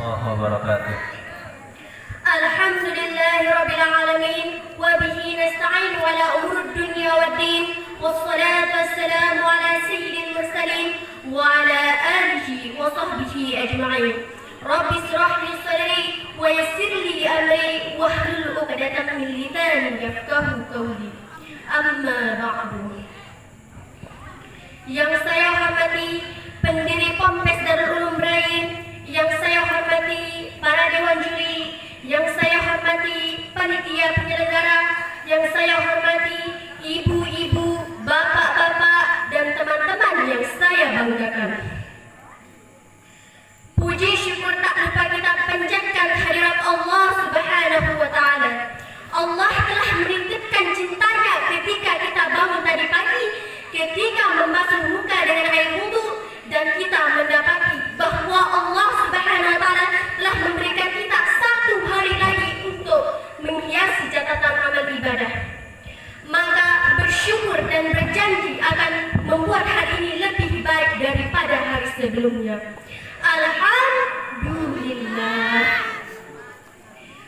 wabarakatuh. Alhamdulillahirrabbilalamin. Wabihi nasta'in wala umur dunya wa din. Wassalatu wassalamu ala sayyidil mursalin wa ala alihi wa sahbihi ajma'in. Rabbi israh li sadri wa yassir li amri wahlul 'uqdatam min lisani yafqahu qawli. Amma ba'du. Yang saya hormati pendiri Ponpes Darul Ulum Brain, yang saya hormati para dewan juri, yang saya hormati panitia penyelenggara, yang saya hormati ibu-ibu, bapak-bapak, dan teman-teman yang saya banggakan. Puji syukur tak lupa kita panjatkan hadirat Allah Subhanahu wa Ta'ala. Allah telah menitipkan cintanya ketika kita bangun tadi pagi, ketika membasuh muka dengan air wudu, dan kita mendapati bahwa Allah Subhanahu wa Ta'ala telah memberikan kita satu hari lagi untuk menghiasi catatan amal ibadah. Maka bersyukur dan berjanji akan membuat hari ini lebih baik daripada hari sebelumnya. Alhamdulillah.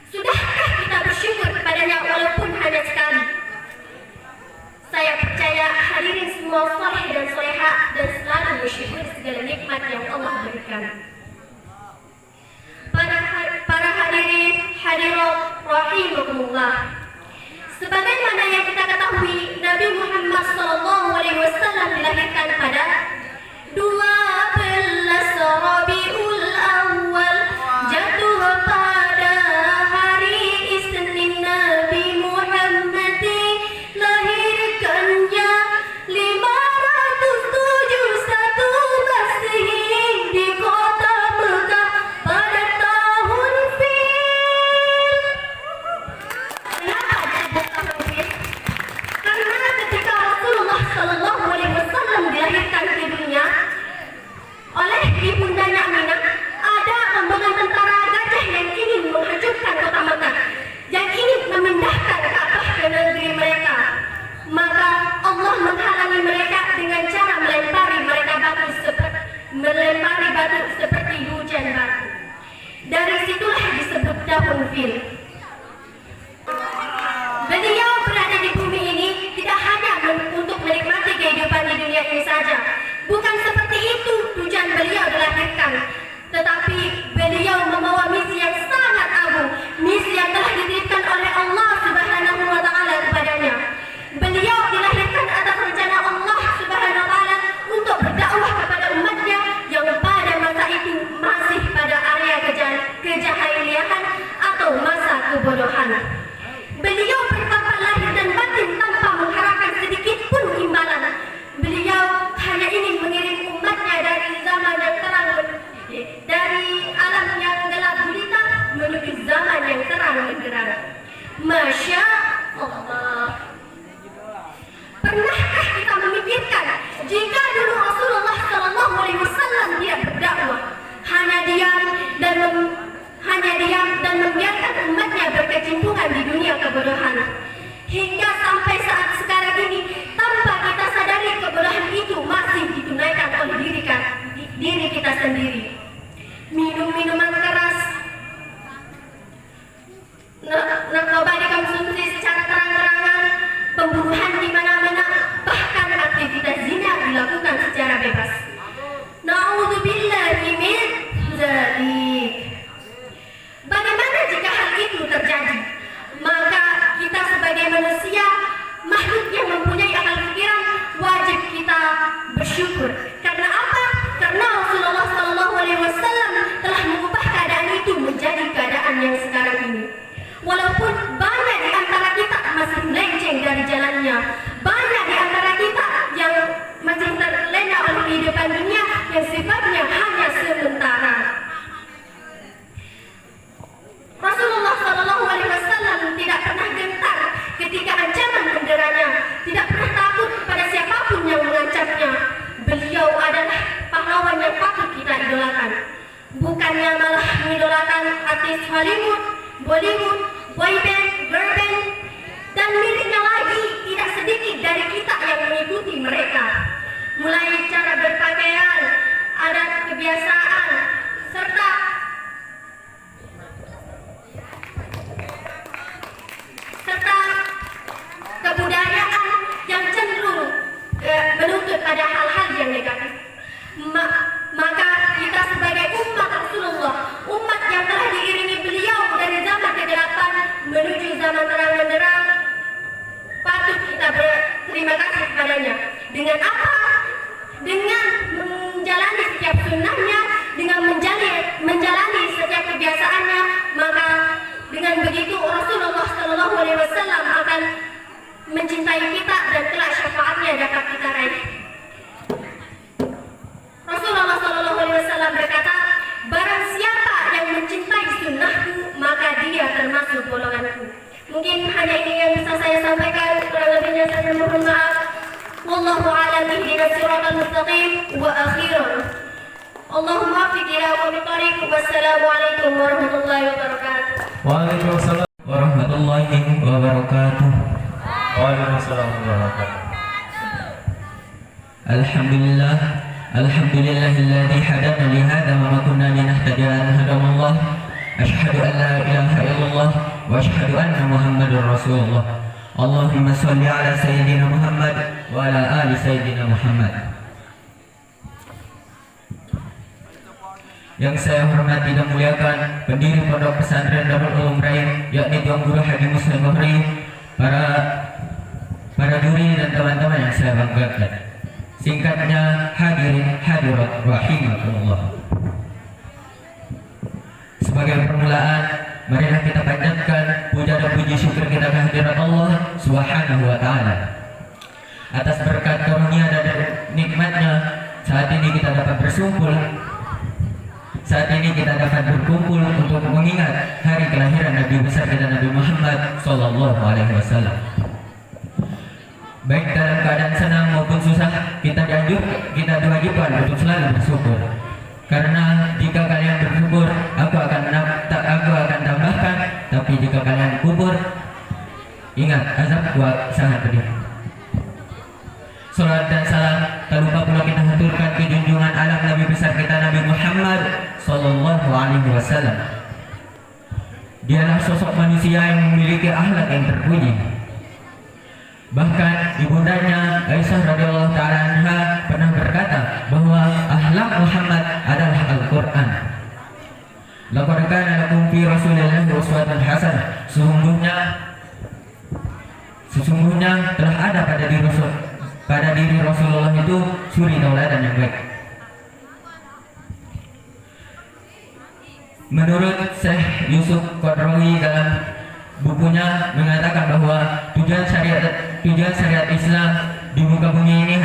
Sudahkah kita bersyukur kepadanya walaupun hanya sekali? Saya percaya hadirin semua saleh dan soleha dan selalu bersyukur segala nikmat yang Allah berikan. Para hadirin hadirat rahimakumullah. Sebagaimana yang kita ketahui, Nabi Muhammad SAW dilahirkan pada 12 Rabiul Awal, jatuh pada hari Isnin. Nabi Muhammad dilahirkannya 571 Masehi di kota Mekah pada tahun Fil. Kenapa disebut tahun Fil? Karena ketika Rasulullah SAW dilahirkan ke dunia oleh ibundanya Aminah, ada rombongan tentara gajah yang ingin menghancurkan kota Mekah, yang ingin memindahkan Ka'bah ke negeri mereka. Maka Allah menghalangi mereka dengan cara melempari batu seperti hujan batu. Dari situlah disebut tahun Fil. Beliau berada di bumi ini tidak hanya untuk menikmati kehidupan di dunia ini saja. Bukan seperti itu tujuan beliau dilahirkan, tetapi beliau membawa misi yang sangat agung, misi yang telah dititipkan oleh Allah Subhanahu wa Ta'ala kepadanya. Beliau dilahirkan atas rencana Allah Subhanahu wa Ta'ala untuk berdakwah kepada umatnya yang pada masa itu masih pada area kejahiliahan atau masa kebodohan. Beliau bertambah lahir dan batin tanpa mengharapkan sedikit pun imbalan. Beliau hanya ingin mengirim umatnya dari zaman yang terang, dari alam yang gelap gulita menuju zaman yang terang benderang. Masya Allah. Pernahkah kita memikirkan jika dulu Rasulullah SAW tidak berdakwah, hanya diam dan membiarkan umatnya berkecimpungan di dunia kebodohan, hingga sampai saat sekarang ini tanpa kita sadari kebodohan itu masih ditunaikan oleh diri kita sendiri. Minum minuman keras, narkoba dikonsumsi secara terang-terangan, pembunuhan di mana-mana, bahkan aktivitas zina dilakukan secara bebas. Na'udzubillahi min dzalik. Bagaimana jika hal itu terjadi? Maka kita sebagai manusia, makhluk yang mempunyai akal pikiran, wajib kita bersyukur. Karena apa? Karena Rasulullah SAW telah mengubah keadaan itu menjadi keadaan yang sekarang ini. Walaupun banyak di antara kita masih melenceng dari jalannya, banyak di antara kita yang masih terlena oleh kehidupan dunia yang sifatnya hanya sementara. Rasulullah SAW tidak pernah gentar ketika ancaman menderanya, tidak pernah takut pada siapapun yang mengancamnya. Beliau adalah pahlawan yang patut kita idolakan. Bukannya malah mengidolakan artis Hollywood, Bollywood, boyband, girlband, dan miliknya lagi tidak sedikit dari kita yang mengikuti mereka. Mulai cara berpakaian, adat kebiasaan, serta Rasulullah Shallallahu Alaihi Wasallam akan mencintai kita dan kelak syafaatnya dapat kita raih. Rasulullah Shallallahu Alaihi Wasallam berkata, barang siapa yang mencintai sunnahku maka dia termasuk golonganku. Mungkin hanya ini yang bisa saya sampaikan, kurang lebihnya saya mohon maaf. Wallahu a'lam ihdinas siratal mustaqim wa akhiran. Allahumma waffiq ila aqwamit thariq. Wassalamualaikum warahmatullahi wabarakatuh. Waalaikumsalam warahmatullahi wabarakatuh. Waalaikumsalam warahmatullahi wabarakatuh. Alhamdulillah, alhamdulillahilladzi hadana li hadza wa ma kunna linahtadiya an hadana Allah. Asyhadu an la ilaha illallah wa asyhadu anna Muhammadar Rasulullah. Allahumma shalli ala sayyidina Muhammad wa ala ali sayyidina Muhammad. Yang saya hormati dan muliakan pendiri Pondok Pesantren Darul Ulum Rain, yakni Tuan Guru Haji Muslim Bahri, para juri dan teman-teman yang saya banggakan. Singkatnya, hadirin hadirat rahimakumullah. Sebagai permulaan, marilah kita panjatkan puja dan puji syukur kita kehadirat Allah Subhanahu wa taala. Atas berkat karunia dan nikmatnya, saat ini kita dapat berkumpul untuk mengingat hari kelahiran Nabi besar kita Nabi Muhammad sallallahu alaihi wasallam. Baik dalam keadaan senang maupun susah, kita diwajibkan untuk selalu bersyukur. Karena jika kalian bersyukur, aku akan tambahkan. Tapi jika kalian kubur, ingat azab sangat pedih. Salat dan salam tak lupa pula kita haturkan ke junjungan alam Nabi besar kita Nabi Muhammad sallallahu alaihi wasallam. Dialah sosok manusia yang memiliki akhlak yang terpuji. Bahkan ibundanya Aisyah radhiyallahu taala anha pernah berkata bahwa akhlak Muhammad adalah Al-Qur'an. Laqad kana lakum fi Rasulillahi uswatun hasanah. Sesungguhnya telah ada pada diri Rasulullah itu suri tauladan yang baik. Menurut Syekh Yusuf Qadrawi dalam bukunya mengatakan bahwa tujuan syariat Islam di muka bumi ini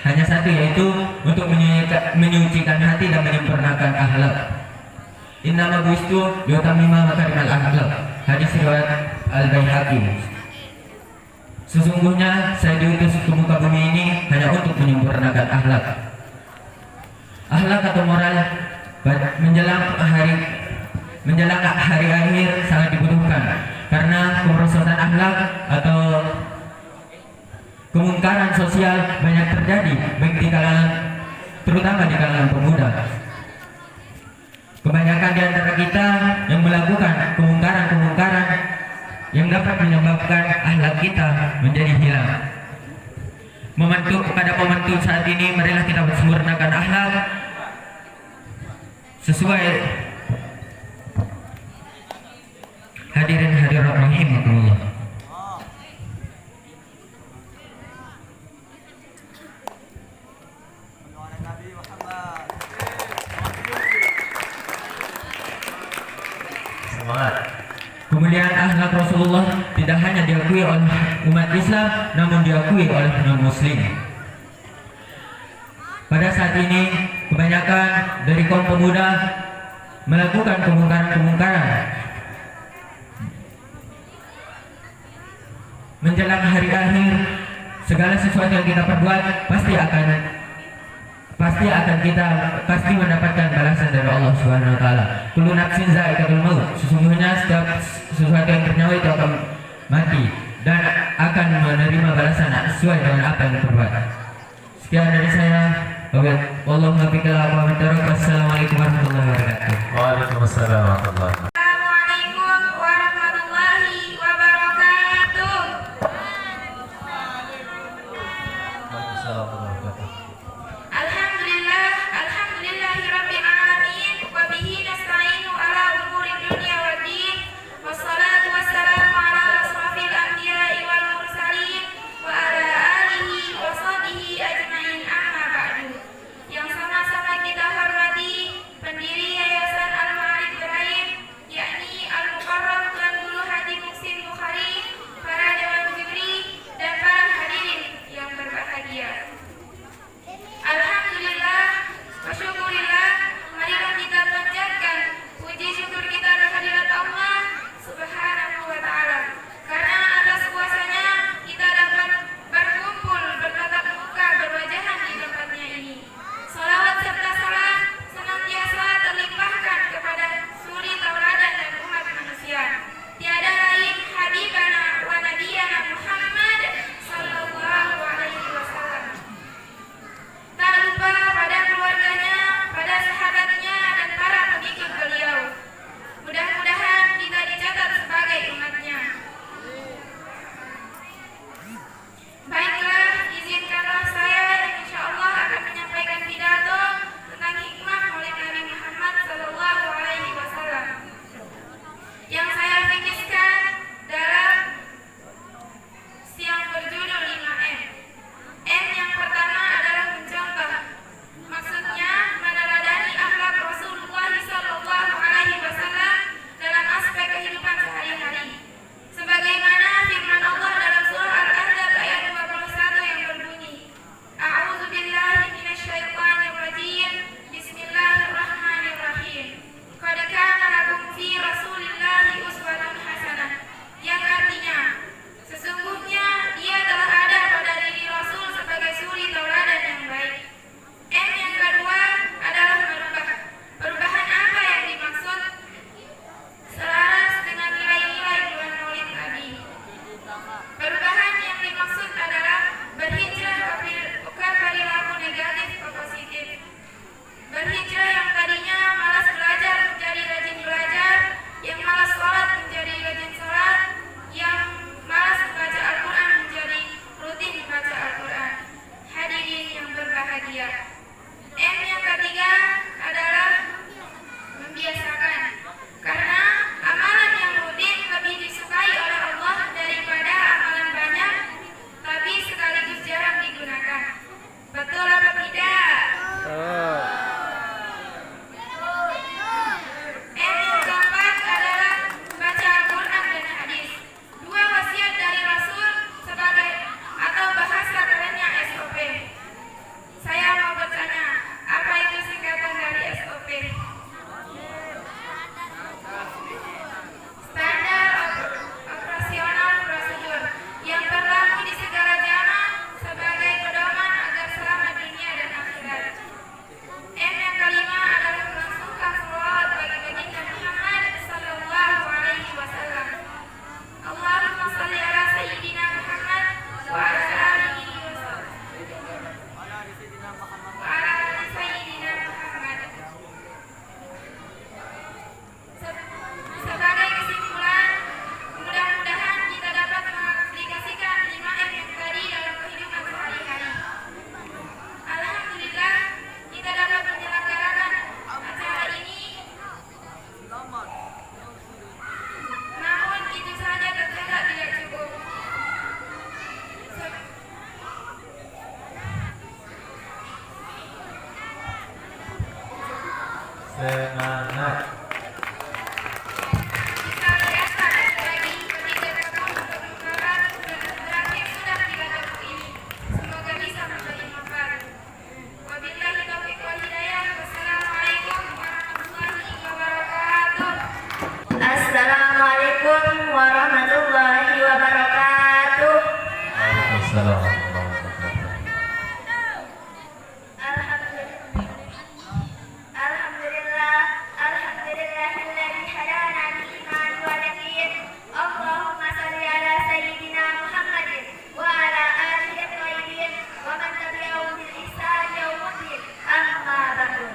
hanya satu, yaitu untuk menyucikan hati dan menyempurnakan akhlak. Innama bu'istu liyutammima makarimal akhlak. Hadis riwayat Al-Baihaqi. Sesungguhnya saya diutus ke muka bumi ini hanya untuk menyempurnakan akhlak. Akhlak atau moral menjelang hari akhir sangat dibutuhkan, karena kemerosotan akhlak atau kemungkaran sosial banyak terjadi, baik terutama di kalangan pemuda. Kebanyakan di antara kita yang melakukan kemungkaran yang dapat menyebabkan akhlak kita menjadi hilang. Pada momentum saat ini, marilah kita sempurnakan akhlak sesuai. Hadirin hadirat rahimakumullah. Semangat. Kemuliaan akhlak Rasulullah tidak hanya diakui oleh umat Islam, namun diakui oleh non-muslim. Pada saat ini, kebanyakan dari kaum pemuda melakukan kemungkaran. Menjelang hari akhir, segala sesuatu yang kita perbuat pasti mendapatkan balasan dari Allah Subhanahu wa taala. Kullu nafsin za'iqatul maut. Sesungguhnya setiap sesuatu yang bernyawa itu akan mati dan akan menerima balasan sesuai dengan apa yang diperbuat. Sekian dari saya. Wallahu muwaffiq ila aqwamit thariq. Wassalamualaikum warahmatullahi wabarakatuh. Waalaikumsalam warahmatullahi wabarakatuh. Assalamualaikum warahmatullahi wabarakatuh. Alhamdulillahirabbil alamin wa bihi nasta'inu ala umuri dunya waddin. Wassalatu wassalamu ala asrofil anbiya'i wal mursalin wa ala alihi wa sahbihi ajmain, amma ba'du. Yang sama-sama kita hormati pendiri Yayasan Al-Ma'arif Ibrahim Semangat. Kita biasa lagi ketika kamu untuk mengharap berakhir sudah di buku ini. Semoga bisa menjadi manfaat. Wabillahi taufiq wal hidayah. Wassalamualaikum warahmatullahi wabarakatuh. Assalamualaikum warahmatullahi wabarakatuh. Waalaikumsalam warahmatullahi wabarakatuh. Alhamdulillah, alhamdulillahilladzi hadana liman walakin. Allahumma shalli ala sayyidina Muhammadin wa ala alihi thayyibin wa man tabi'ahum bil ihsan yaumiddin. Amma ba'du.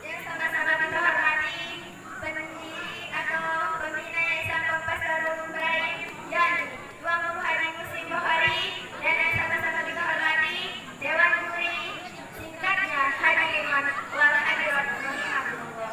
Yang sama-sama kita hormati pendiri atau pembina Yayasan Kompas Darul Ibrahim, yakni Tuan Guru Haji Muslim Bukhari, dan yang sama-sama kita hormati Dewan Juri, singkatnya hadirin wal hadirat rahimakumullah.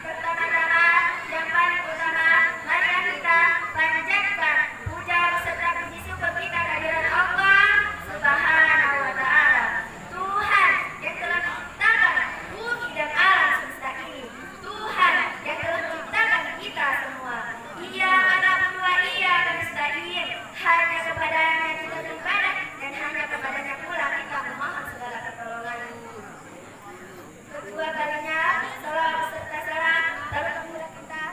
Pertama-tama, yang paling utama, mari kita panjatkan puja beserta puji syukur kita kehadirat Allah Subhanahu wa Ta'ala, Tuhan yang telah menciptakan bumi dan alam semesta ini, Tuhan yang telah menciptakan kita semua. Ia na'budu wa iyyaka nasta'in, hanya kepadanya kita beribadah dan hanya kepadanya pula kita memohon segala pertolongan. Kedua kalinya, salawat beserta salam terhadap kita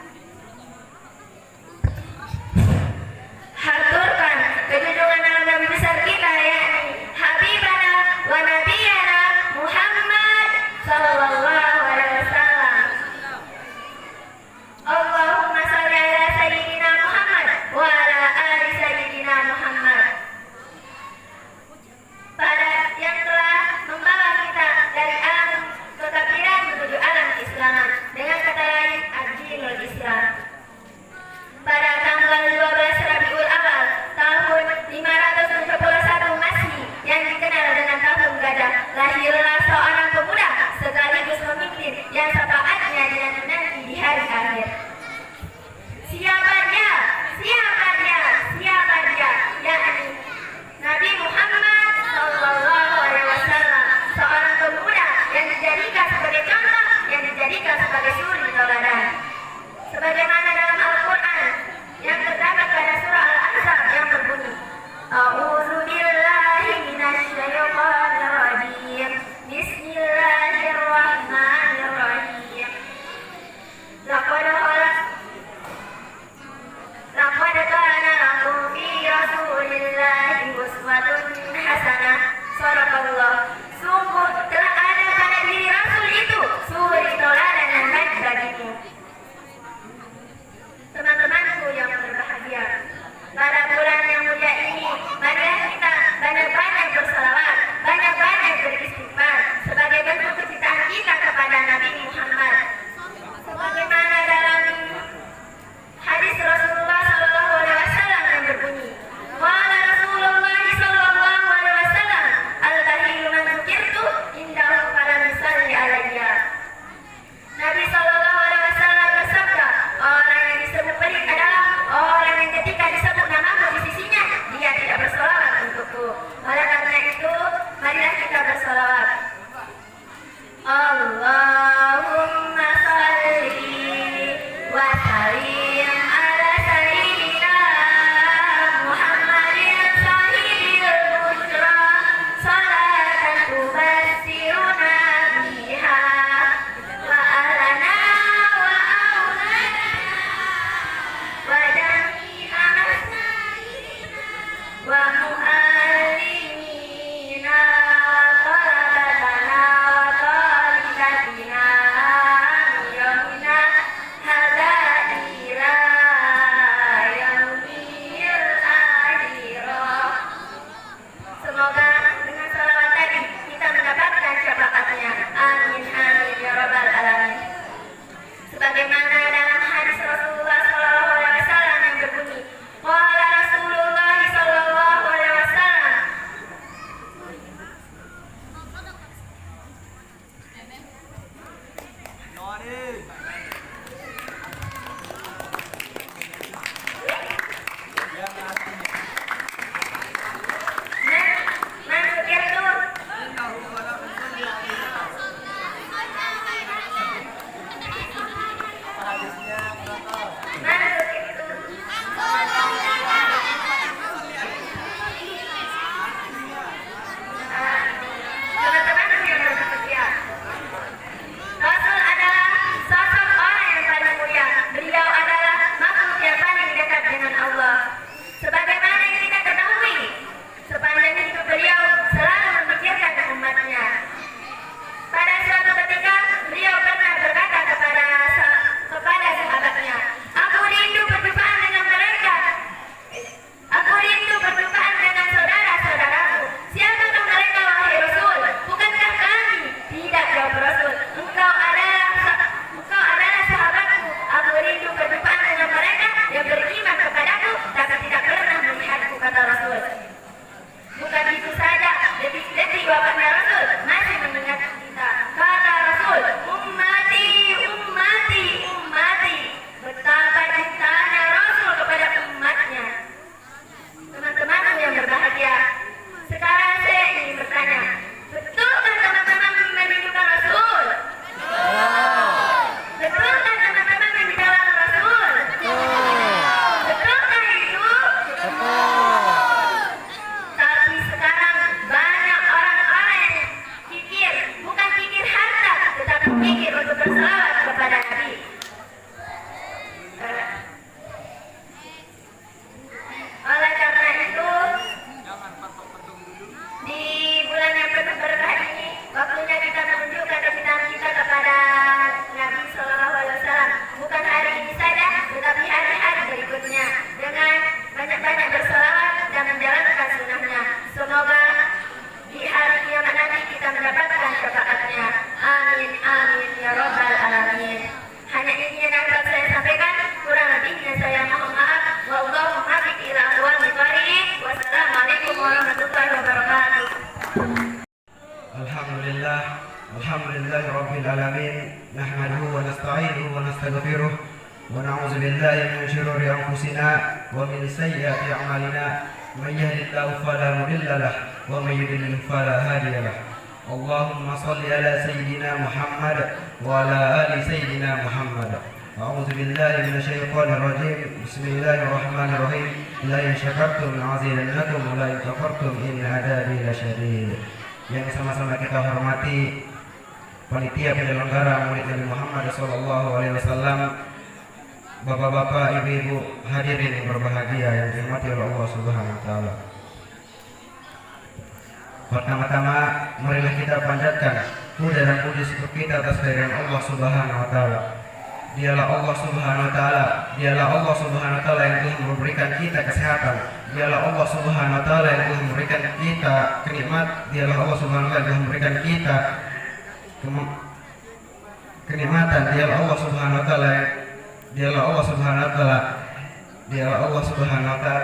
haturkan kejunjungan dalam Nabi besar kita, yakni Habibana wa Nabiyana Muhammad sallallahu alaihi wasallam. Allahumma shalli ala sayyidina Muhammad wa ala ali sayyidina Muhammad. Pada yang telah membawa kita dari alam kekafiran menuju alam keislaman, dengan kata lain ad-dinul Islam. Pada tanggal 12 Rabiul Awal tahun 571 Masehi, yang dikenal dengan tahun gajah, lahirlah seorang pemuda sekaligus pemimpin yang syafaatnya dinanti di hari akhir. Siapa dia? Siapa dia? Siapa dia? Yakni Nabi Muhammad sallallahu alaihi wasallam, seorang pemuda yang dijadikan sebagai contoh, yang dijadikan sebagai suri tauladan. Sebagaimana dalam Al-Quran yang terdapat pada surah Al-Ahzab yang berbunyi, A'udzu billahi minasy syaithanir rajim. Bismillahirrahmanirrahim. Laqad kana lakum fi Rasulillahi uswatun hasanah. Shadaqallah. Sungguh telah ada pada diri Rasul itu suri tauladan yang baik bagimu. Teman-temanku yang berbahagia, pada bulan yang mulia ini, marilah kita banyak-banyak bersalawat, banyak-banyak beristighfar sebagai bentuk kecintaan kita kepada Nabi Muhammad. Sebagaimana dalam hadis Rasulullah sallallahu alaihi wasallam yang berbunyi, qala Rasulullah sallallahu alaihi wasallam, al-tahillu man dzukirtu indahu falam yusalli alayya. Nabi sallallahu alaihi wasallam bersabda, orang yang disebut pelit adalah orang yang ketika disebut namamu di sisinya, dia tidak bersolawat untukku. Oleh karena itu, marilah kita bersolawat. Allahumma shalli wa sallim ala sayyidina Muhammadin sahibil busyra, salatan tubassiruna biha wa ahlana wa auladana wa jami'a masjidina wa muallimina wa talabatana wa talibatina berselawat kepada Nabi. Oleh karena itu, di bulan yang penuh berkah ini, waktunya kita menunjukkan kecintaan kita kepada Nabi Shallallahu Alaihi Wasallam. Bukan hari ini saja, tetapi hari-hari berikutnya dengan banyak-banyak berselawat dan menjalankan sunnahnya. Semoga di hari kiamat nanti kita mendapatkan syafaatnya. Amin amin ya robbal alamin. Hanya ini yang dapat saya sampaikan. Kurang lebihnya saya mohon maaf. Wallahu muwaffiq ila aqwamit thoriq. Wassalamualaikum warahmatullahi wabarakatuh. Alhamdulillah, alhamdulillah rabbil alamin. Nahmaduhu wa nasta'inuhu wa nastaghfiruh wa na'udzu billahi min shururi anfusina wa min sayyiati a'malina. Man yahdihillahu fala mudilla lahu wa man yudlil fala hadiya lahu. Allahumma shalli ala sayyidina Muhammad wa ala ali sayyidina Muhammad. A'udzu billahi minasyaitonir rajim. Bismillahirrahmanirrahim. La in syakartum la'azidannakum wa la in kafartum inna 'adzabi lasyadid. Yang sama-sama kita hormati panitia penyelenggara Maulid Nabi Muhammad SAW, bapak-bapak, ibu-ibu, hadirin yang berbahagia yang dirahmati oleh Allah Subhanahu wa taala. Pertama-tama marilah kita panjatkan puja dan puji syukur kita atas kehadiran Allah Subhanahu wa taala. Dialah Allah Subhanahu wa taala, dialah Allah Subhanahu wa taala yang telah memberikan kita kesehatan. Dialah Allah Subhanahu wa taala yang telah memberikan kita kenikmat. Dialah Allah Subhanahu wa taala yang telah memberikan kita kenikmatan. Dialah Allah Subhanahu wa taala, dialah Allah Subhanahu wa taala, dialah Allah Subhanahu wa taala.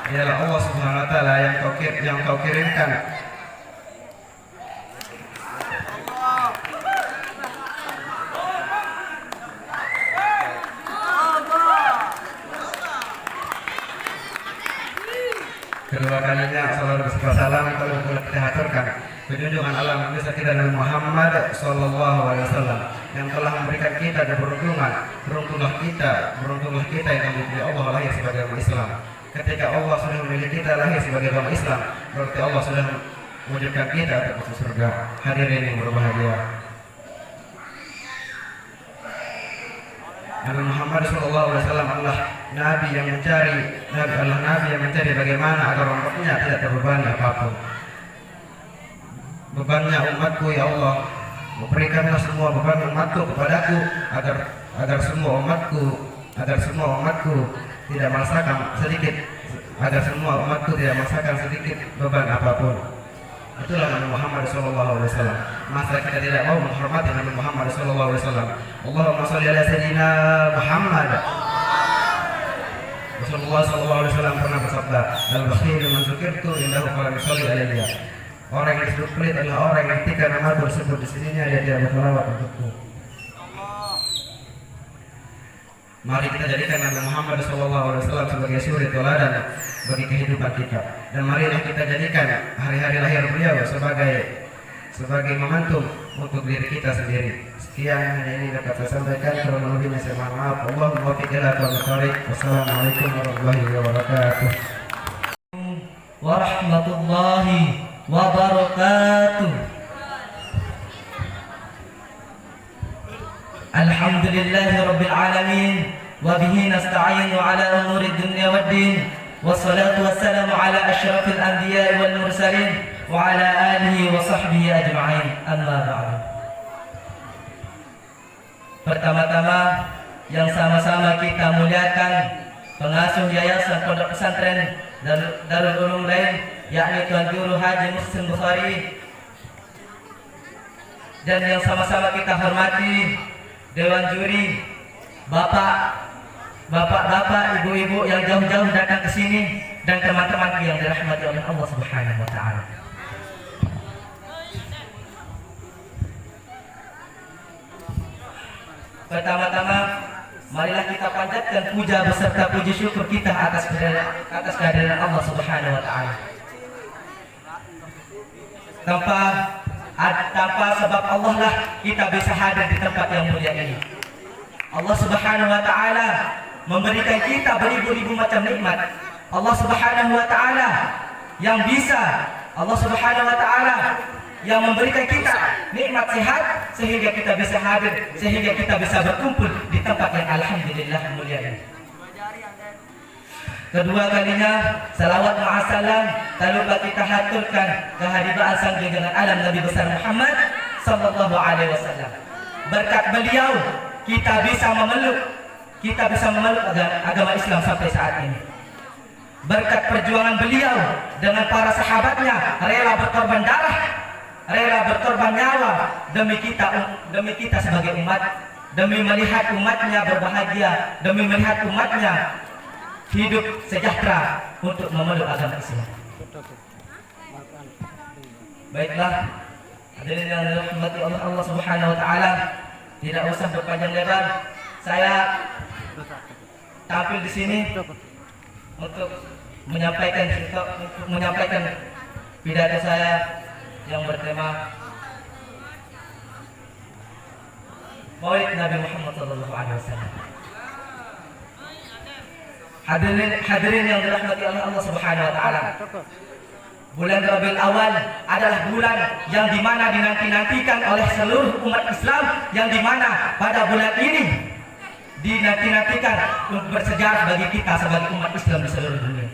Dialah Allah Subhanahu wa taala yang kau kirimkan kedua kalinya. Salawat beserta salam kalau kita haturkan junjungan alam besar kita Nabi Muhammad Sallallahu Alaihi Wasallam yang telah memberikan kita keberuntungan. Beruntunglah kita yang diberi Allah lahir sebagai umat Islam. Ketika Allah sudah memilih kita lahir sebagai umat Islam, berarti Allah sudah mewujudkan kita untuk masuk surga. Hadirin yang berbahagia, Nabi Muhammad SAW adalah Nabi yang mencari bagaimana agar umatnya tidak terbebani apapun. Bebannya umatku ya Allah, berikanlah semua beban umatku kepadaku agar semua umatku tidak merasakan sedikit beban apapun. Itulah Nabi Muhammad SAW. Masa kita tidak mau menghormati Nabi Muhammad SAW? Allahumma sholli ala sayyidina Muhammad. Rasulullah SAW pernah bersabda, al-bakhil man dzukirtu indahu falam yusalli alayya. Orang yang disebut pelit adalah orang yang ketika nama tersebut di sisinya dia tidak berselawat untukku. Mari kita jadikan Nabi Muhammad SAW sebagai suri teladan bagi kehidupan kita, dan marilah kita jadikan hari-hari lahir beliau sebagai momentum untuk diri kita sendiri. Sekian hanya ini dapat saya sampaikan. Kurang lebihnya saya mohon maaf. Allahumma muwaffiq ila aqwamit thoriq. Wassalamualaikum warahmatullahi wabarakatuh. Warahmatullahi wabarakatuh. Alhamdulillahi rabbil alamin wa bihi nasta'inu ala umuri dunya waddin. Wassalatu wassalamu ala asyrafil anbiya'i wal mursalin wa ala alihi wa sahbihi ajma'in. Amma ba'du. Pertama-tama yang sama-sama kita muliakan pengasuh Yayasan Pondok Pesantren Darul Ulum lain, yakni Tuan Guru Haji Muhsin Bukhari, dan yang sama-sama kita hormati Dewan Juri, bapak-bapak, ibu-ibu yang jauh-jauh datang ke sini, dan teman-teman yang dirahmati oleh Allah Subhanahu wa taala. Pertama-tama marilah kita panjatkan puja beserta puji syukur kita atas kehadiran Allah Subhanahu wa taala. Tanpa sebab Allah lah kita bisa hadir di tempat yang mulia ini. Allah Subhanahu wa taala memberikan kita beribu-ribu macam nikmat. Allah Subhanahu wa taala yang bisa Allah Subhanahu wa taala yang memberikan kita nikmat sehat sehingga kita bisa hadir, sehingga kita bisa berkumpul di tempat yang alhamdulillah mulia ini. Kedua kalinya salawat ma'asalam tak lupa kita haturkan kehadiran sang junjungan alam Nabi besar Muhammad sallallahu alaihi wasallam. Berkat beliau kita bisa memeluk agama Islam sampai saat ini. Berkat perjuangan beliau dengan para sahabatnya rela berkorban darah, rela berkorban nyawa demi kita sebagai umat, demi melihat umatnya berbahagia, demi melihat umatnya hidup sejahtera untuk memeluk agama Islam. Baiklah, hadirin yang dirahmati Allah Subhanahu wa taala, tidak usah berpanjang lebar. Saya tampil di sini untuk menyampaikan pidato saya yang bertema Maulid Nabi Muhammad SAW. Hadirin yang dirahmati Allah Subhanahu wa taala. Bulan Rabiul Awal adalah bulan yang dimana dinanti-nantikan oleh seluruh umat Islam, yang dimana pada bulan ini dinanti-nantikan untuk bersejarah bagi kita sebagai umat Islam di seluruh dunia.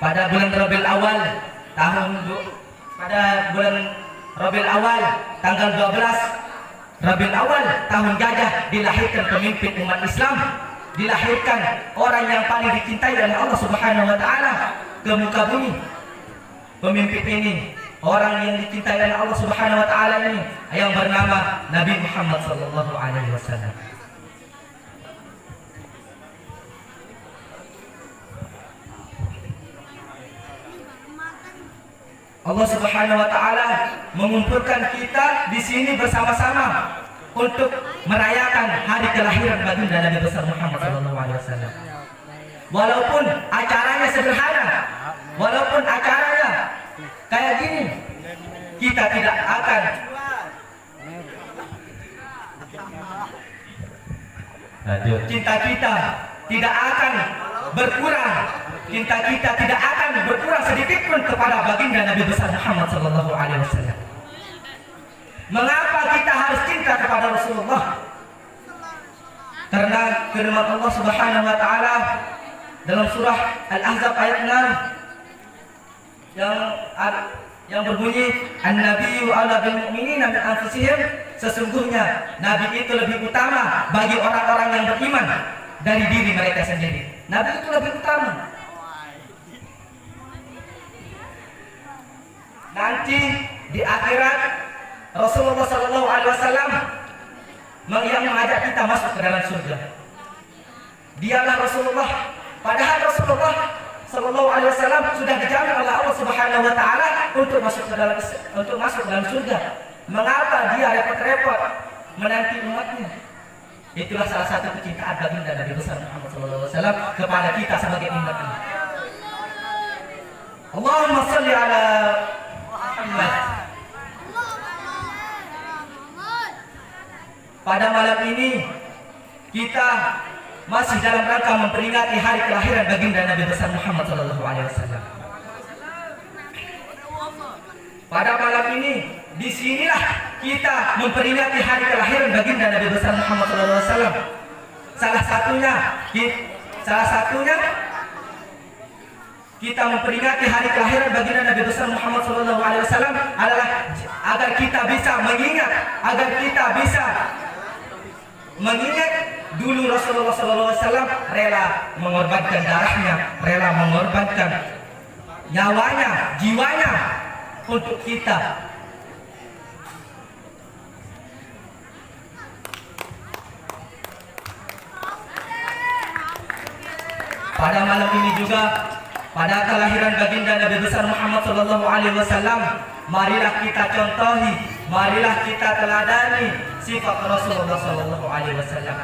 Pada bulan Rabiul Awal tanggal 12 Rabiul Awal tahun gajah dilahirkan pemimpin umat Islam, dilahirkan orang yang paling dicintai oleh Allah Subhanahu wa taala ke muka bumi. Pemimpin ini, orang yang dicintai oleh Allah Subhanahu wa taala ini yang bernama Nabi Muhammad sallallahu alaihi wasallam. Allah Subhanahu wa taala mengumpulkan kita di sini bersama-sama untuk merayakan hari kelahiran baginda Nabi besar Muhammad sallallahu alaihi wasallam. Walaupun acaranya sederhana, walaupun acaranya kayak gini, kita tidak akan cinta kita tidak akan berkurang. Cinta kita tidak akan berkurang sedikit pun kepada baginda Nabi besar Muhammad sallallahu alaihi wasallam. Mengapa kita harus cinta kepada Rasulullah? Karena firman Allah Subhanahu wa taala dalam surah Al-Ahzab ayat 6 yang berbunyi An-Nabiyyu ala bil mu'minina min anfusihim, sesungguhnya Nabi itu lebih utama bagi orang-orang yang beriman dari diri mereka sendiri. Nabi itu lebih utama. Nanti di akhirat Rasulullah sallallahu alaihi wasallam yang mengajak kita masuk ke dalam surga. Dialah Rasulullah. Padahal Rasulullah sallallahu alaihi wasallam sudah dijamin oleh Allah Subhanahu wa taala untuk masuk dalam surga. Mengapa dia repot-repot menanti umatnya? Itulah salah satu kecintaan baginda Nabi besar Muhammad sallallahu alaihi wasallam kepada kita sebagai umatnya. Allahumma shalli ala Muhammad. Pada malam ini kita masih dalam rangka memperingati hari kelahiran baginda Nabi besar Muhammad sallallahu alaihi wasallam. Pada malam ini disinilah kita memperingati hari kelahiran baginda Nabi besar Muhammad sallallahu alaihi wasallam. Salah satunya kita memperingati hari kelahiran baginda Nabi besar Muhammad sallallahu alaihi wasallam adalah agar kita bisa mengingat dulu Rasulullah sallallahu alaihi wasallam rela mengorbankan darahnya, rela mengorbankan nyawanya, jiwanya untuk kita. Pada malam ini juga, pada kelahiran baginda Nabi besar Muhammad sallallahu alaihi wasallam, marilah kita contohi, marilah kita teladani sifat Rasulullah sallallahu alaihi wasallam.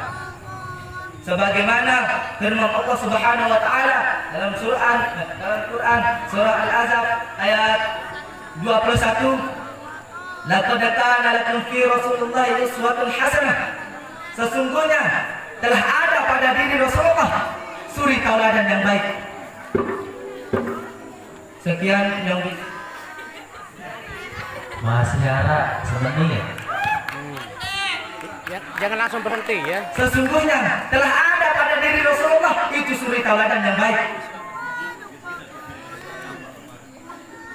Sebagaimana firman Allah Subhanahu wa taala dalam Quran surah Al-Ahzab ayat 21, laqad kana lakum fi Rasulillahi uswatun hasanah. Sesungguhnya telah ada pada diri Rasulullah suri tauladan yang baik. Sekian yang Masih ada semenit. Ya, jangan langsung berhenti ya. sesungguhnya telah ada pada diri Rasulullah itu suri tauladan yang baik.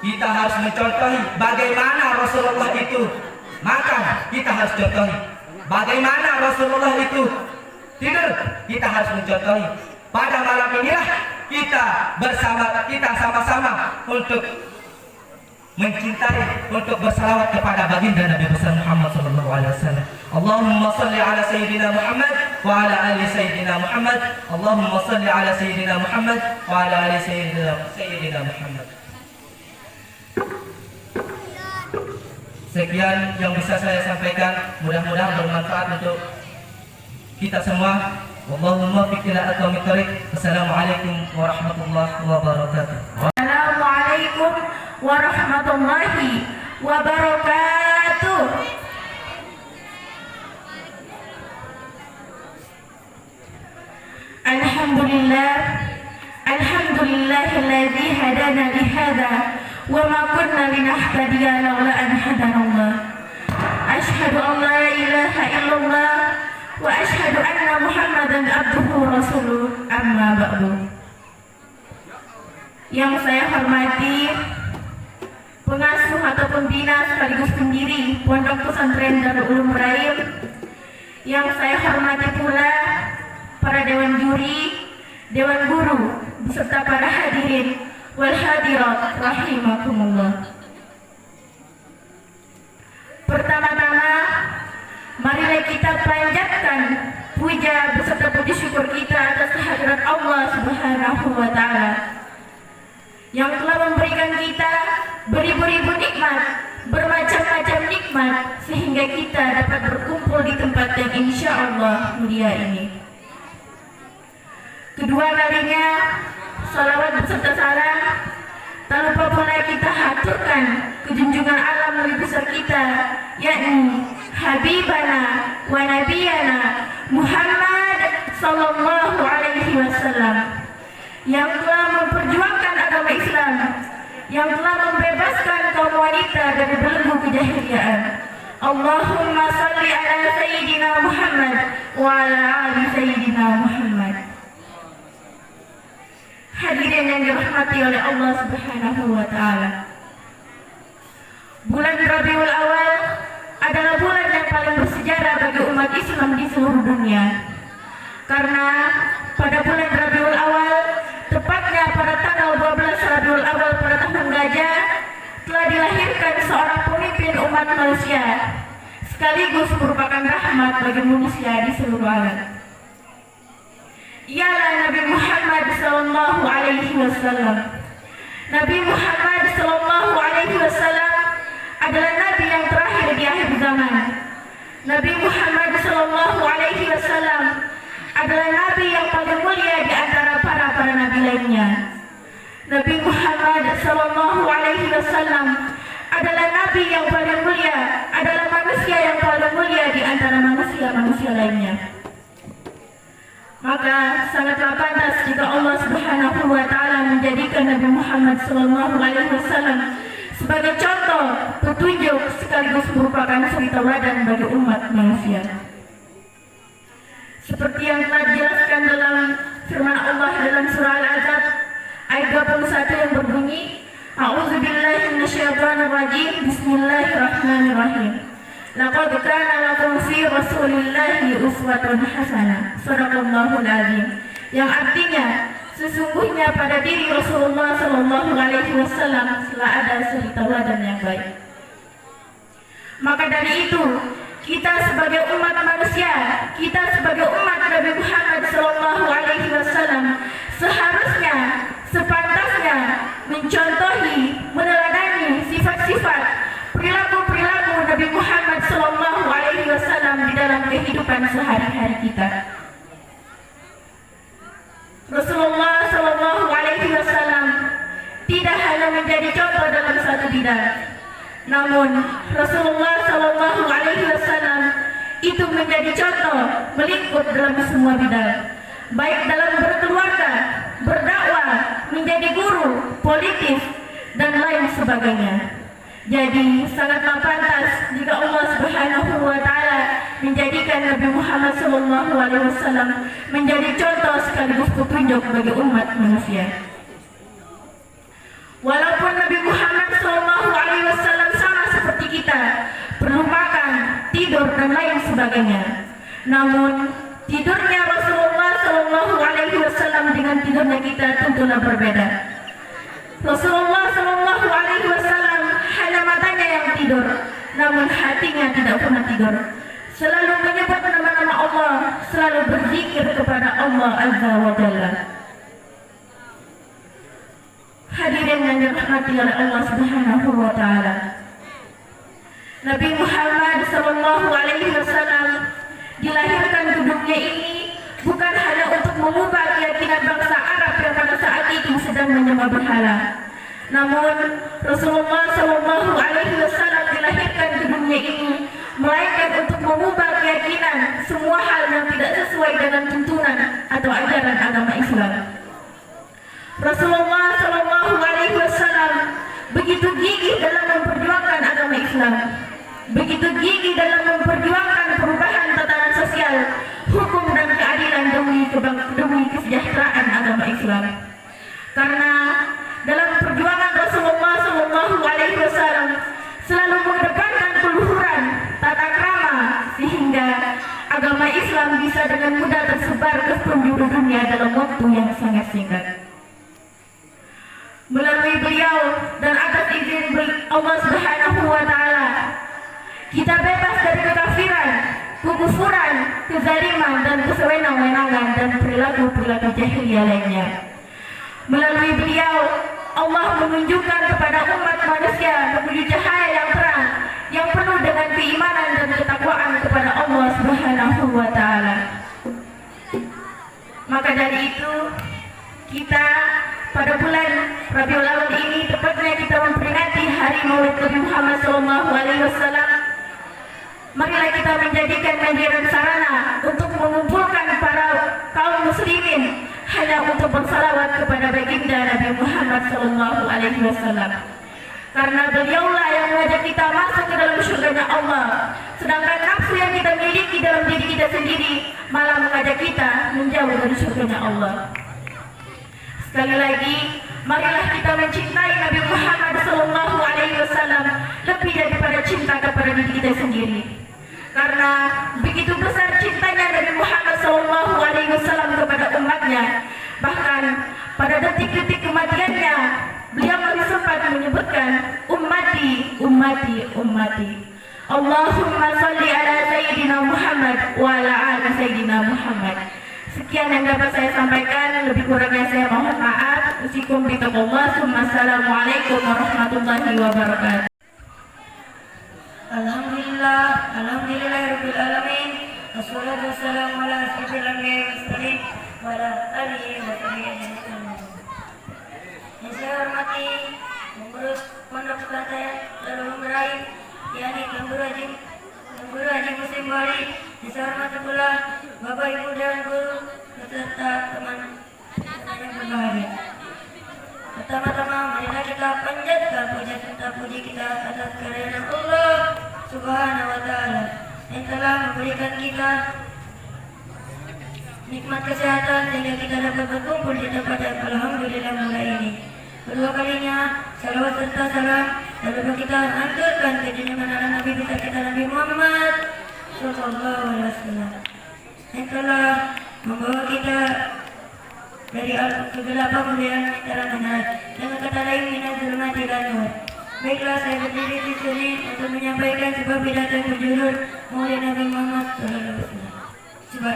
Kita harus mencontohi bagaimana Rasulullah itu makan, kita harus contohi. Bagaimana Rasulullah itu tidur, kita harus mencontohi. Pada malam inilah kita sama-sama untuk mencintai, untuk bersalawat kepada baginda Nabi besar Muhammad sallallahu alaihi wasallam. Allahumma salli ala sayyidina Muhammad wa ala ali sayyidina Muhammad. Allahumma salli ala sayyidina Muhammad wa ala ali sayyidina Muhammad. Sekian yang bisa saya sampaikan, mudah-mudahan bermanfaat untuk kita semua. Wallahumma fiq ila aqwamit thariq. Assalamualaikum warahmatullahi wabarakatuh. Assalamualaikum warahmatullahi wabarakatuh. Alhamdulillahilladzi hadana li hadza wa ma kunna linahtadiya laula an hadanallah. Asyhadu an la ilaha illallah wa asyhadu anna Muhammadan abduhu wa rasuluh. Amma ba'du. Yang saya hormati pengasuh atau pembina sekaligus pendiri Pondok Pesantren Darul Ulum Raim, yang saya hormati pula para dewan juri, dewan guru, beserta para hadirin wal hadirat rahimakumullah. Pertama-tama, marilah kita panjatkan puja beserta puji syukur kita atas kehadirat Allah Subhanahu wa taala yang telah memberikan kita beribu-ribu nikmat, bermacam-macam nikmat, sehingga kita dapat berkumpul di tempat yang insya Allah mulia ini. Kedua kalinya, salawat beserta salam tak lupa pula kita haturkan ke junjungan alam Nabi besar kita, yakni Habibana wa Nabiyana Muhammad sallallahu alaihi wasallam, yang telah memperjuangkan agama Islam, yang telah membebaskan kaum wanita dari belenggu kejahiliaan. Allahumma salli ala Sayyidina Muhammad wa ala ali Sayyidina Muhammad. Hadirin yang dirahmati oleh Allah Subhanahu wa taala. Bulan Rabiul Awal adalah bulan yang paling bersejarah bagi umat Islam di seluruh dunia. Karena pada bulan Rabiul Awal, tepatnya pada tanggal 12 Rabiul Awal pada tahun gajah, telah dilahirkan seorang pemimpin umat manusia, sekaligus merupakan rahmat bagi manusia di seluruh alam. Ialah Nabi Muhammad sallallahu alaihi wasallam. Nabi Muhammad sallallahu alaihi wasallam adalah nabi yang terakhir di akhir zaman. Nabi Muhammad sallallahu alaihi wasallam adalah nabi yang paling mulia di antara para nabi lainnya. Nabi Muhammad sallallahu alaihi wasallam adalah nabi yang paling mulia, adalah manusia yang paling mulia di antara manusia lainnya. Maka sangatlah pantas jika Allah Subhanahu wa taala menjadikan Nabi Muhammad sallallahu alaihi wasallam sebagai contoh, petunjuk, sekaligus merupakan suri tauladan bagi umat manusia. Seperti yang telah dijelaskan dalam firman Allah dalam surah Al-Ahzab ayat 21 yang berbunyi, A'udzubillahi minasyaitonir rajim. Bismillahirrahmanirrahim. Laqad kana lakum fi Rasulillahi uswatun hasanah. Shadaqallahul azim. Yang artinya, sesungguhnya pada diri Rasulullah sallallahu alaihi wasallam telah ada suri tauladan yang baik. Maka dari itu, kita sebagai umat manusia, kita sebagai umat Nabi Muhammad sallallahu alaihi wasallam seharusnya, sepantasnya mencontohi, meneladani sifat-sifat, perilaku-perilaku Nabi Muhammad sallallahu alaihi wasallam di dalam kehidupan sehari-hari kita. Rasulullah sallallahu alaihi wasallam tidak hanya menjadi contoh dalam satu bidang, namun Rasulullah sallallahu alaihi wasallam itu menjadi contoh melingkup dalam semua bidang, baik dalam berkeluarga, berdakwah, menjadi guru, politis, dan lain sebagainya. Jadi sangatlah pantas jika Allah Subhanahu wa taala menjadikan Nabi Muhammad SAW menjadi contoh sekaligus petunjuk bagi umat manusia. Walaupun Nabi Muhammad SAW sama seperti kita, perlu makan, tidur dan lain sebagainya. Namun tidurnya Rasulullah SAW dengan tidurnya kita tentulah berbeda. Rasulullah SAW hanya matanya yang tidur, namun hatinya tidak pernah tidur. Selalu menyebut nama-nama Allah, selalu berzikir kepada Allah Azza wa Jalla. Hadirin yang dirahmati oleh Allah Subhanahu wa taala. Nabi Muhammad SAW dilahirkan ke dunia ini bukan hanya untuk mengubah keyakinan bangsa Arab yang pada saat itu sedang menyembah berhala. Namun Rasulullah SAW dilahirkan ke dunia ini melainkan untuk mengubah keyakinan semua hal yang tidak sesuai dengan tuntunan atau ajaran agama Islam. Rasulullah SAW begitu gigih dalam memperjuangkan agama Islam, begitu gigih dalam memperjuangkan perubahan tatanan sosial, hukum dan keadilan demi kesejahteraan agama Islam. Karena dalam perjuangan Rasulullah SAW selalu mengedepankan keluhuran, tata krama, sehingga agama Islam bisa dengan mudah tersebar ke penjuru dunia dalam waktu yang sangat singkat. Melalui beliau dan atas izin Allah Subhanahu wa taala, kita bebas dari kekafiran, kekufuran, kezaliman dan kesewenang-wenangan dan perilaku-perilaku jahiliyah lainnya. Melalui beliau, Allah menunjukkan kepada umat manusia menuju cahaya yang terang, yang penuh dengan keimanan dan ketakwaan kepada Allah Subhanahu wa taala. Maka dari itu, kita pada bulan Rabiul Awal ini tepatnya kita memperingati hari Maulid Nabi Muhammad SAW. Marilah kita menjadikan menjadi sarana untuk mengumpulkan para kaum muslimin hanya untuk bersalawat kepada baginda Nabi Muhammad SAW. Karena beliaulah yang mengajak kita masuk ke dalam surganya Allah, sedangkan nafsu yang kita miliki dalam diri kita sendiri malah mengajak kita menjauh dari surganya Allah. Sekali lagi, marilah kita mencintai Nabi Muhammad SAW lebih daripada cinta kepada diri kita sendiri. Karena begitu besar cintanya Nabi Muhammad SAW kepada umatnya, bahkan pada detik-detik kematiannya, beliau masih sempat menyebutkan ummati, ummati, ummati. Allahumma salli ala Sayyidina Muhammad wa ala ali Sayyidina Muhammad. Sekian yang dapat saya sampaikan, lebih kurangnya saya mohon maaf. Usikum bitaqullah. Assalamualaikum warahmatullahi wabarakatuh. Alhamdulillahirabbil alamin. Wassalatu wassalamu ala asyrofil anbiya'i wal mursalin wa ala alihi wa sahbihi ajma'in. Yang saya hormati pengurus Pondok Pesantren Darul Ibrahim, yakni Tuan Guru Haji Muslim Bali. Yang saya hormati pula Bapak Ibu dan guru beserta teman yang berbahagia. Pertama-tama marilah kita panjatkan puja serta puji kita atas kehadiran Allah Subhanahu wa taala yang telah memberikan kita nikmat kesehatan sehingga kita dapat berkumpul di tempat yang alhamdulillah mulai ini. Kedua kalinya salawat serta salam dapat kita anturkan ke junjungan Nabi besar kita Nabi Muhammad sallallahu alaihi wasallam yang telah membawa kita dari kegelapan kemudian terang benar dengan kata lain minat zulmati dan nur. Baiklah, saya berdiri di sini untuk menyampaikan sebuah pidato yang berjudul Maulid Nabi Muhammad sallallahu alaihi wasallam. Coba.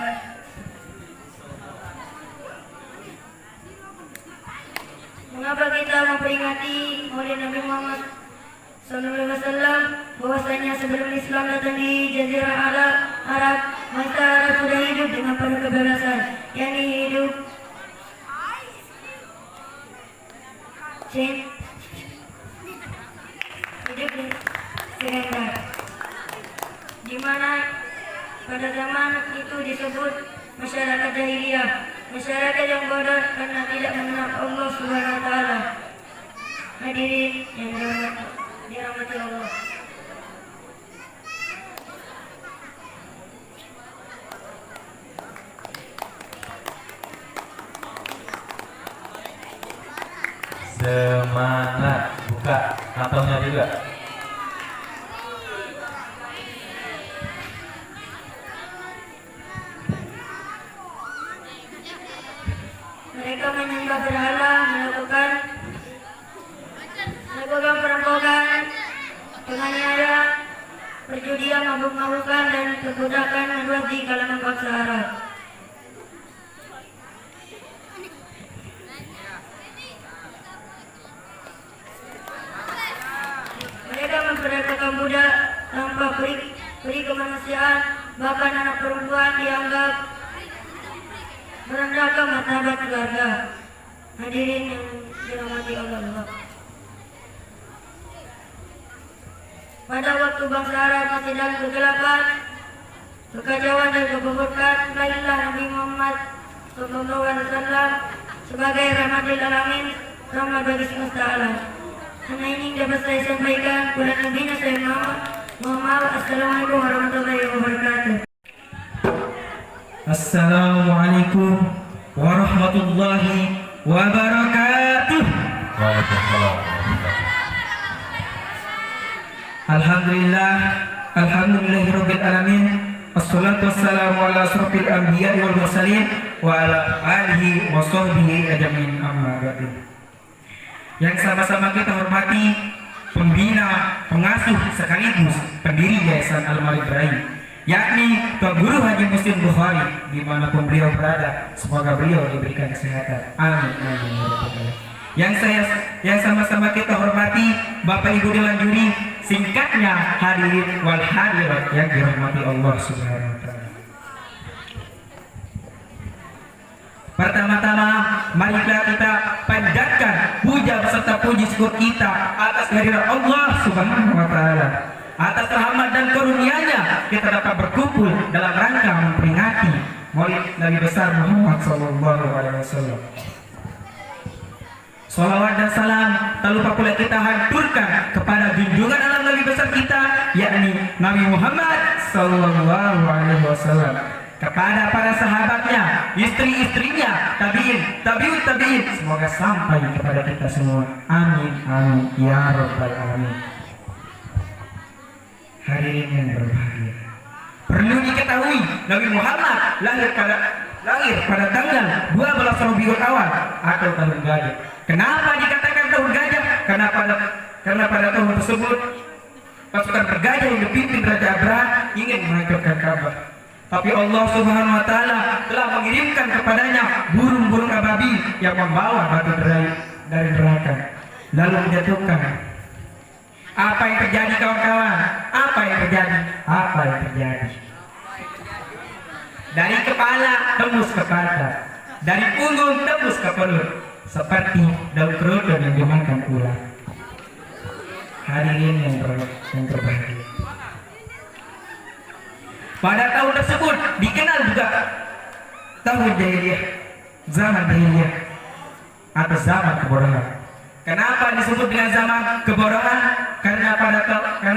Mengapa kita memperingati Maulid Nabi Muhammad sallallahu alaihi wasallam? Bahwasanya sebelum Islam datang di Jazirah Arab, masa Arab sudah hidup dengan penuh kebebasan, yakni hidup serentak, di mana pada zaman itu disebut masyarakat jahiliyah, masyarakat yang bodoh karena tidak mengenal Allah Subhanahu wa taala. Nah, Hadirin yang dirahmati Allah. Semangat. Buka kantongnya juga. Mereka menyembah berhala, melakukan perampokan, penganiayaan, perjudian, mabuk-mabukan, dan perbudakan meluas di kalangan bangsa Arab. Mereka memperdagangkan budak tanpa peri kemanusiaan, bahkan anak perempuan dianggap merendahkan martabat keluarga. Hadirin yang dirahmati Allah. Pada waktu bangsa Arab masih dalam kegelapan, kekacauan dan keburukan, lahirlah Nabi Muhammad SAW sebagai rahmat lil alamin, rahmat bagi semesta alam. Hanya ini dapat saya sampaikan kepada Nabi saya Muhammad. Assalamualaikum warahmatullahi wabarakatuh. Assalamualaikum warahmatullahi wabarakatuh. Waalaikumsalam. Alhamdulillahirabbil alamin. Wassalatu wassalamu ala asrofil anbiya'i wal mursalin wa ala alihi wa sahbihi ajmain, amma ba'du. Yang sama-sama kita hormati pembina, pengasuh sekaligus pendiri Yayasan Al-Malik Ibrahim, yakni Tuan Guru Haji Muslim Bukhari, dimanapun beliau berada, semoga beliau diberikan kesehatan. Amin, amin, ya rabbal alamin. Yang sama-sama kita hormati Bapak Ibu Dewan Juri, singkatnya hadirin wal hadirat yang dirahmati Allah Subhanahu wa taala. Pertama-tama, marilah kita panjatkan puja beserta puji syukur kita atas kehadiran Allah Subhanahu wa taala. Atas rahmat dan karunia-Nya kita dapat berkumpul dalam rangka memperingati Maulid Nabi besar Muhammad sallallahu alaihi wasallam. Salawat dan salam tak lupa pula kita haturkan kepada junjungan alam Nabi besar kita, yakni Nabi Muhammad sallallahu alaihi wasallam, kepada para sahabatnya, istri-istrinya, tabi'in, tabi'ut tabi'in, semoga sampai kepada kita semua. Amin, amin, ya rabbal alamin. Hadirin yang berbahagia, perlu diketahui Nabi Muhammad lahir pada tanggal 12 Rabiul Awal atau tahun gajah. Kenapa dikatakan tahun gajah? Karena pada tahun tersebut pasukan bergajah yang dipimpin Raja Abraha ingin menghancurkan Ka'bah. Tapi Allah Subhanahu wa taala telah mengirimkan kepadanya burung-burung ababil yang membawa batu dari neraka, lalu menjatuhkan. Apa yang terjadi kawan-kawan? Apa yang terjadi? Dari kepala tembus ke pantat, dari punggung tembus ke perut, seperti daun kerutan yang dimakan ular. Hadirin yang berbahagia, pada tahun tersebut dikenal juga tahun jahiliyah, zaman jahiliyah atau zaman kebodohan. Kenapa disebut dengan zaman kebodohan? Karena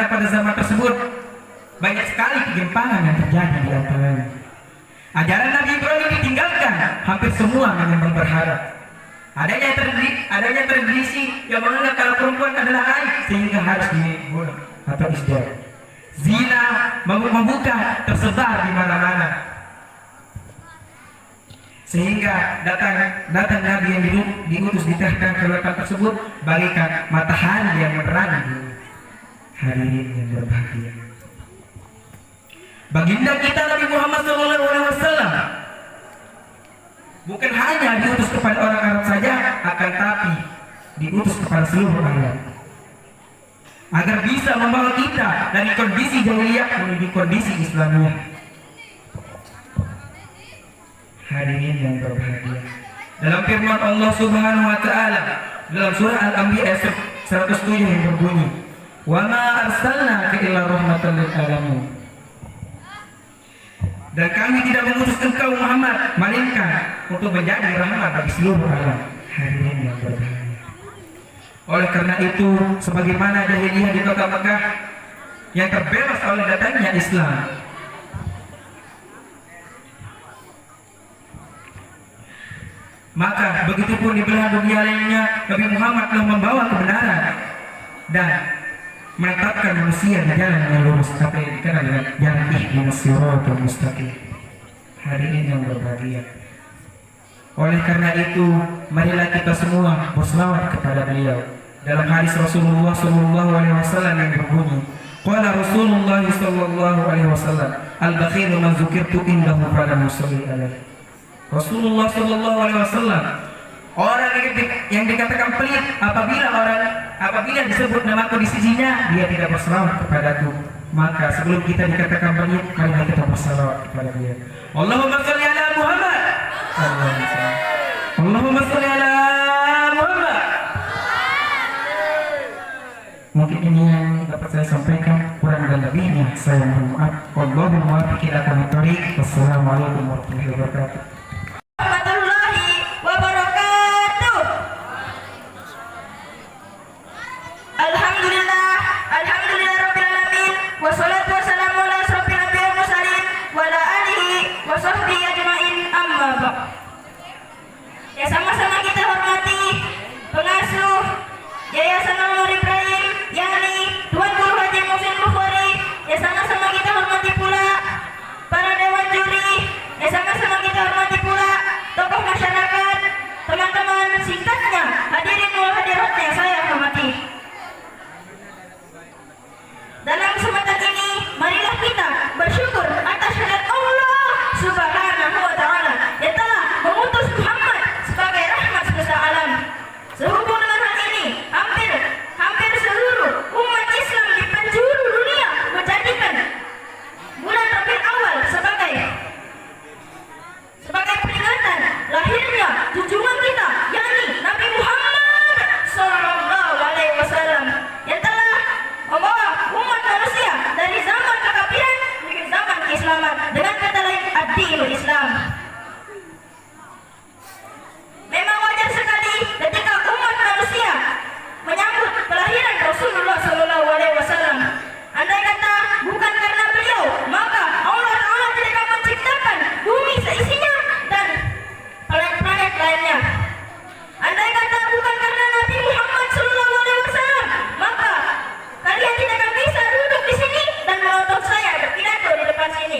pada zaman tersebut banyak sekali ketimpangan yang terjadi di antaranya. Ajaran Nabi Ibrahim ditinggalkan, hampir semua menyembah berhala. Adanya tradisi yang menganggap kalau perempuan adalah aib sehingga harus dibunuh atau isdar. Zina, membuka tersebar di mana-mana. Sehingga datang Nabi yang diutus di tengah kelelapan tersebut bagaikan matahari yang menerangi. Hadirin yang berbahagia, baginda kita Nabi Muhammad SAW bukan hanya diutus kepada orang Arab saja, akan tapi diutus kepada seluruh alam, agar bisa membawa kita dari kondisi jahiliyah menuju kondisi Islamiyah. Hadirin yang berbahagia, dalam firman Allah Subhanahu wa taala dalam surah Al-Anbiya ayat 107 yang berbunyi, "Wa ma arsalnaka illa rahmatan lil alamin." Dan kami tidak mengutus engkau Muhammad melainkan untuk menjadi rahmat bagi seluruh alam. Hadirin yang berbahagia, Oleh karena itu, sebagaimana jahiliyah di kota Mekah yang terbebas oleh datangnya Islam, maka begitupun di belahan dunia lainnya Nabi Muhammad telah membawa kebenaran dan menetapkan manusia di jalan yang lurus, apa yang dikenal dengan jalan ihdinas siratal mustaqim. Hari ini yang berbahagia. Oleh karena itu, marilah kita semua berselawat kepada beliau. Dalam hadis Rasulullah SAW yang berbunyi, qala Rasulullah SAW, al-bakhilu man dzukirtu indahu fala yusalli alaihi. Rasulullah SAW, orang yang dikatakan pelit apabila disebut namaku di sisinya, dia tidak berselawat kepadaku. Maka sebelum kita dikatakan pelit, marilah kita berselawat kepada dia. Allahumma sholli ala Muhammad. Allahumma sholli ala Muhammad. Mungkin ini yang dapat saya sampaikan, kurang dan lebihnya saya mohon maaf. Wallahul muwaffiq ila aqwamit thoriq. Wassalamualaikum warahmatullahi wabarakatuh. Warahmatullahi wabarakatuh. Alhamdulillah rabbil alamin, wassalatu wassalamu ala asrofil anbiya'i wal mursalin wa ala alihi wa sahbihi ajmain, amma ba'd. Ya, sama-sama kita hormati pengasuh Yayasan Nur Ibrahim, yakni Tuan Guru Haji Muhsin Bukhari. Ya, sama-sama kita hormati pula para dewan juri. Ya, sama-sama kita hormati pula tokoh masyarakat, teman-teman, singkatnya hadirin wal hadirat yang saya hormati. Dalam kesempatan ini, marilah kita bersyukur atas hadirat Allah Subhanahu wa Ta'ala yang telah mengutus Muhammad sebagai rahmat semesta alam. Sehubung dengan hal ini, hampir seluruh umat Islam di penjuru dunia menjadikan bulan Rabiul Awal sebagai peringatan lahirnya junjungan kita, yakni Nabi Muhammad Sallallahu Alaihi Wasallam, yang telah membawa umat manusia dari zaman kekafiran menuju zaman keislaman, dengan kata lain ad-dinul Islam. Memang wajar sekali ketika umat manusia menyambut kelahiran Rasulullah Sallallahu Alaihi Wasallam. Andai kata bukan karena beliau, maka Allah Ta'ala tidak akan menciptakan bumi seisinya dan planet-planet lainnya. Andai kata bukan karena Nabi Muhammad Sallallahu Alaihi Wasallam, maka kalian tidak akan bisa duduk di sini dan menonton saya berpidato di depan sini.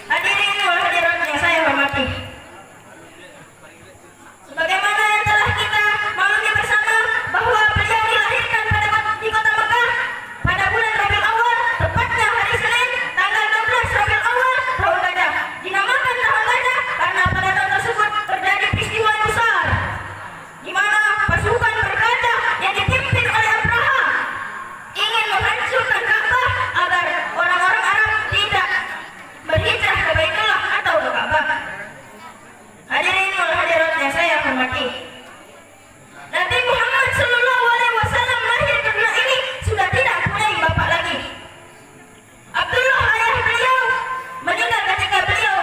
Hadirin wal hadirat yang saya hormati, sebagaimana yang telah kita maklumi bersama bahwa beliau dilahirkan di kota Mekah pada bulan Rabiul Awal, tepatnya hari Senin tanggal 12 Rabiul Awal tahun Gajah. Dinamakan tahun Gajah karena pada tahun tersebut terjadi peristiwa besar di mana pasukan bergajah yang dipimpin oleh Abraha ingin menghancurkan Ka'bah agar orang-orang Arab tidak berhijrah ke Baitullah atau ke Ka'bah. Hadirin wal hadirat yang saya hormati, Nabi Muhammad Sallallahu Alaihi Wasallam lahir ke dunia ini sudah tidak punya bapak lagi. Abdullah, ayah beliau, meninggal ketika beliau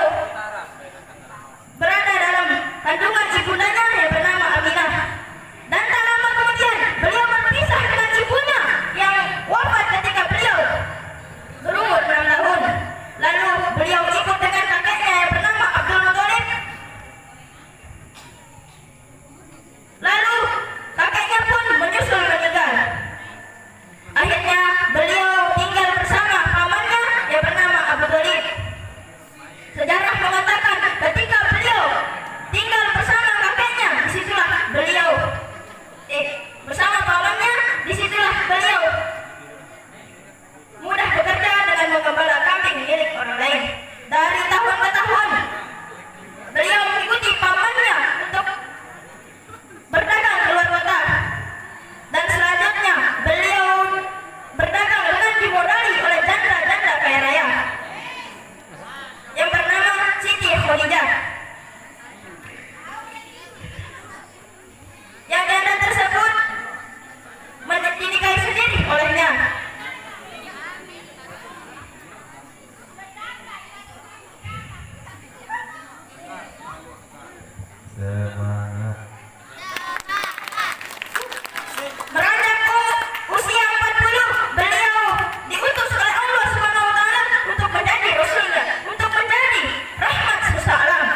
berada dalam kandungan ibundanya yang bernama Aminah. Dan tak lama kemudian beliau berpisah dengan ibunya yang wafat ketika beliau berumur 6 tahun. Lalu beliau ikut dengan kakeknya yang bernama Abdul Muthalib. Lalu kakeknya pun menyusul meninggal. Akhirnya beliau tinggal bersama pamannya yang bernama Abu Thalib. Sejarah mengatakan ketika beliau tinggal bersama kakeknya, disitulah beliau bersama pamannya, disitulah beliau mudah bekerja dengan menggembala kambing milik orang lain. Dari tahun ke tahun beliau mengikuti pamannya untuk berdagang keluar kota, dan selanjutnya beliau berdagang dengan dimodali oleh janda-janda kaya raya yang bernama Siti Khadijah. Yang janda tersebut dinikahi sendiri olehnya. Semangat. Beranjak usia 40, beliau diutus oleh Allah Subhanahu wa taala untuk menjadi rasulnya, untuk menjadi rahmat semesta alam.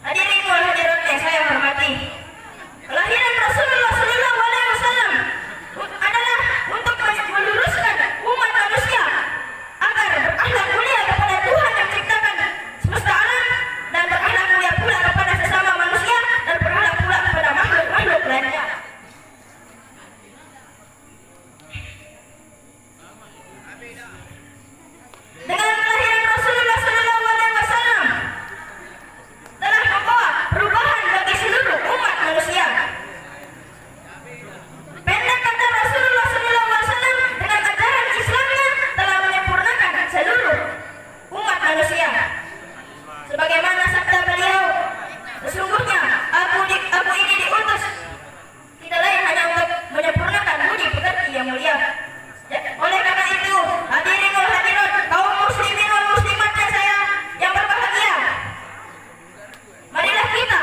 Hadirin wal hadirat yang saya hormati. Kelahiran Rasulullah sallallahu alaihi wasallam adalah untuk meluruskan umat manusia agar berakhlak mulia kepada Tuhan yang menciptakan semesta alam dan berakhlak mulia pula kepada sesama manusia dan berakhlak pula kepada makhluk-makhluk lainnya. Dengan kelahiran Rasulullah sallallahu alaihi wasallam telah membawa perubahan bagi seluruh umat manusia. Pendek kata Rasulullah sallallahu alaihi wasallam, dengan ajaran Islamnya telah menyempurnakan seluruh umat manusia. Sebagaimana sabda beliau, sesungguhnya aku ini diutus tidak lain hanya untuk menyempurnakan budi pekerti yang mulia. Oleh karena itu, hadirin wal hadirat, kaum muslimin wal muslimat yang berbahagia, marilah kita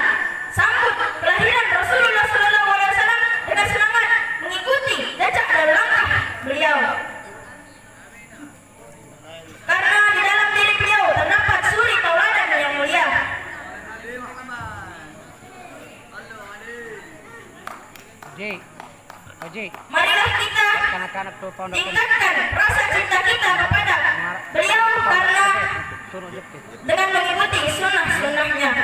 sambut kelahiran Rasulullah sallallahu alaihi wasallam dengan semangat mengikuti jejak dan langkah beliau. Karena di dalam diri beliau terdapat suri tauladan yang mulia. Marilah kita tingkatkan rasa cinta kita kepada beliau karena dengan mengikuti sunnah-sunnahnya.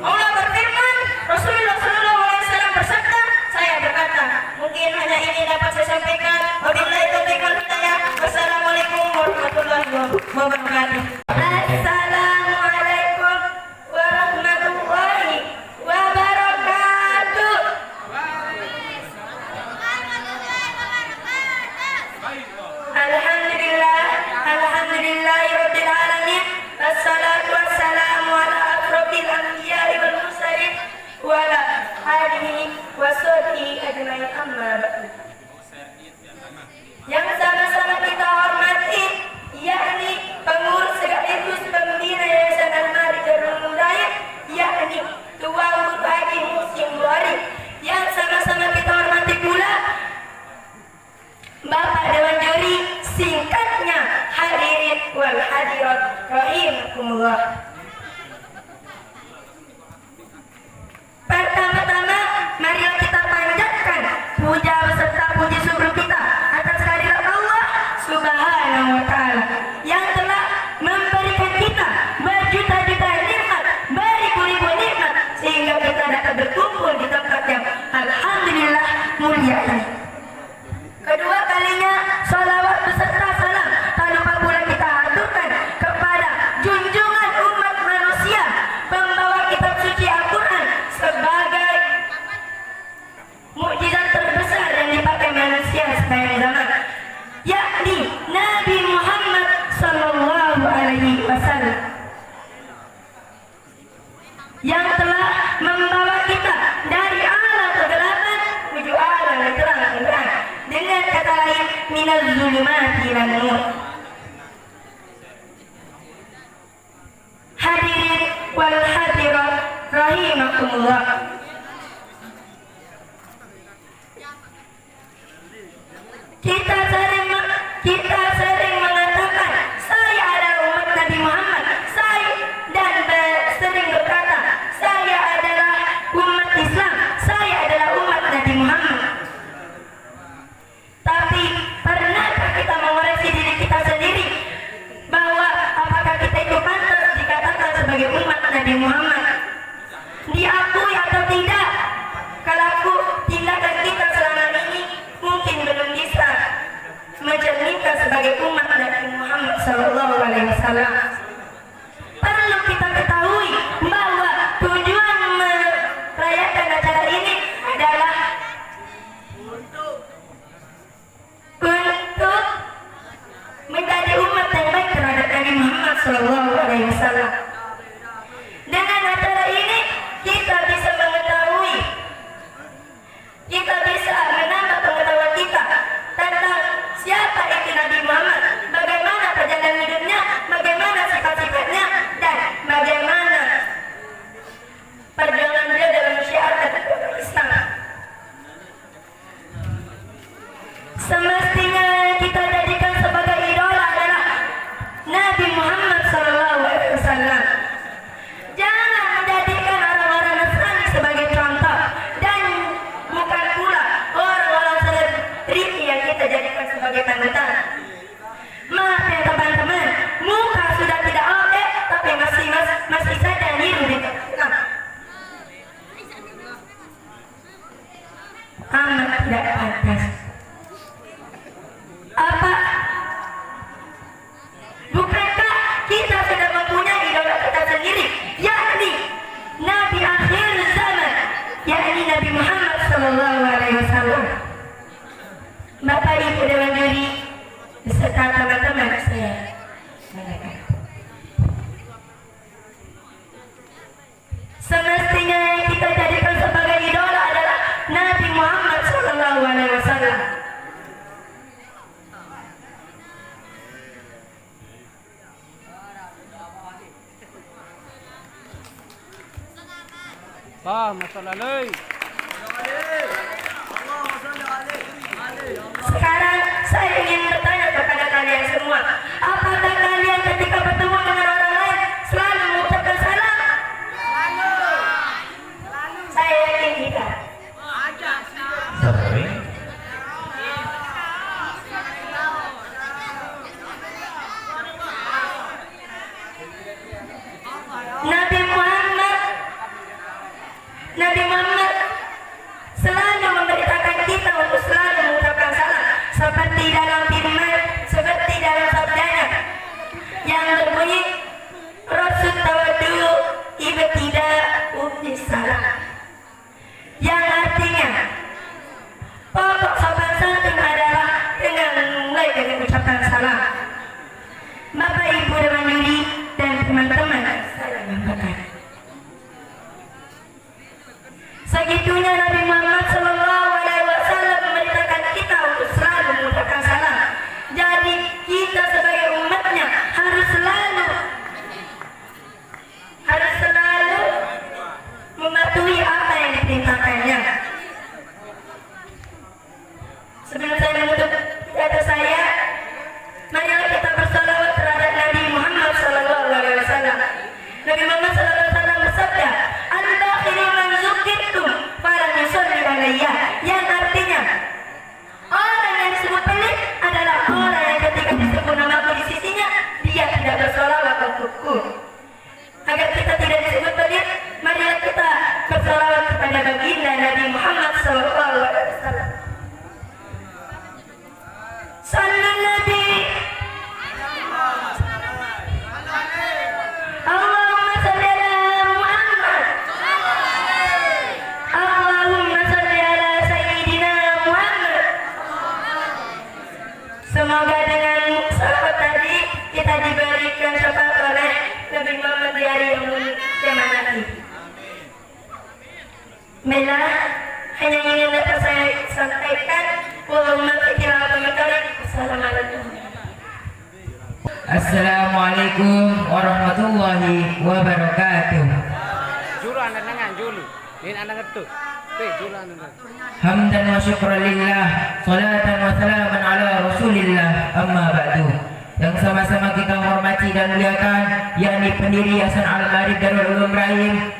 Allah berfirman, Rasulullah sallallahu alaihi wasallam bersabda, saya berkata, mungkin hanya ini dapat saya sampaikan. Wabillahi taufiq wal hidayah. Wassalamualaikum warahmatullahi wabarakatuh. Assalamualaikum warahmatullahi wabarakatuh. Alhamdulillahirabbil alamin. Wassalatu wassalamu ala asrofil anbiya'i wal mursalin wa ala alihi wa sahbihi ajmain, amma ba'du. Yang sama-sama kita hormati yakni pengurus sekaligus pembina Yayasan Al-Ma'arij Darul Hidayah, yakni Tuan Guru Haji Muhsin Buhari. Yang sama-sama kita hormati pula Bapak Dewan Juri, singkatnya hadirin wal hadirat rahimakumullah. Pertama-tama marilah kita panjatkan puja beserta puji syukur kita atas kehadirat Allah Subhanahu wa taala yang telah memberikan kita berjuta-juta nikmat, beribu-ribu nikmat sehingga kita dapat berkumpul di tempat yang alhamdulillah mulia ini. Kedua kalinya salawat beserta salam tak lupa pula kita aturkan kepada junjungan umat manusia, pembawa kitab suci Al-Quran sebagai mukjizat terbesar yang dipakai manusia sepanjang zaman, yakni Nabi Muhammad sallallahu alaihi wasallam yang telah membawa kita dari alam kegelapan menuju alam yang terang benderang, dengan kata lain minal zulumati ilan nur. Hadirin wal hadirat rahimakumullah. Kita sering mengatakan saya adalah umat Nabi Muhammad, dan sering berkata saya adalah umat Islam, saya adalah umat Nabi Muhammad. Tapi pernahkah kita mengoreksi diri kita sendiri bahwa apakah kita itu pantas dikatakan sebagai umat Nabi Muhammad? Diakui atau tidak? Kalau tindakan kita selama ini mungkin belum bisa mencerminkan sebagai umat Nabi Muhammad sallallahu alaihi wasallam. Perlu kita ketahui bahwa tujuan merayakan acara ini adalah untuk menjadi umat yang baik terhadap Nabi Muhammad sallallahu alaihi wasallam. Dengan acara ini kita bisa mengetahui, kita bisa menambah pengetahuan kita tentang siapa itu Nabi Muhammad, bagaimana perjalanan hidupnya, bagaimana Sekarang saya ingin bertanya kepada kalian semua, apakah kalian ketika bertemu dengan orang lain selalu mengucapkan salam? Saya yakin tidak. Sering. Nabi Muhammad selalu memberitakan kita untuk selalu mengucapkan salam, seperti dalam firman, seperti dalam sabdanya yang berbunyi Rasul tawadu ibtida ubis salam, yang artinya pokok sopan santun adalah dengan mulai dengan ucapan salam. Bapak Ibu Dewan Juri dan teman-teman saya banggakan, segitunya Nabi Muhammad SAW memberitakan kita untuk selalu mengucapkan salam. Jadi kita sebagai umatnya harus selalu mematuhi apa yang diperintahkannya. Sebelum saya menutup pidato saya, marilah kita bersalawat terhadap Nabi Muhammad SAW. Nabi Muhammad SAW bersabda, "Al-bakhiru man zukirtum falam yusalli alayya," yang artinya orang yang disebut pelit adalah orang yang ketika disebut namaku di sisinya dia tidak bersalawat untukku. Agar kita tidak disebut pelit, marilah kita bersalawat kepada baginda Nabi Muhammad SAW. Sallallahu Nabi Allahumma salli ala Muhammad, Allahumma salli ala Sayyidina Muhammad. Semoga dengan salawat tadi kita diberikan syafaat oleh Nabi Muhammad di hari yang kiamat nanti. Bila hanya ingin dapat saya sampaikan, Assalamualaikum. Assalamualaikum warahmatullahi wabarakatuh. Julu anda nangan julu. Ini anda ngerti. Julu anda. Hamdan wa syukran lillah, salatan wa salaman ala rasulillah, amma ba'du. Yang sama-sama kita hormati dan muliakan, yakni pendiri Yayasan Al-Ma'arif Darul Ulum Rahim,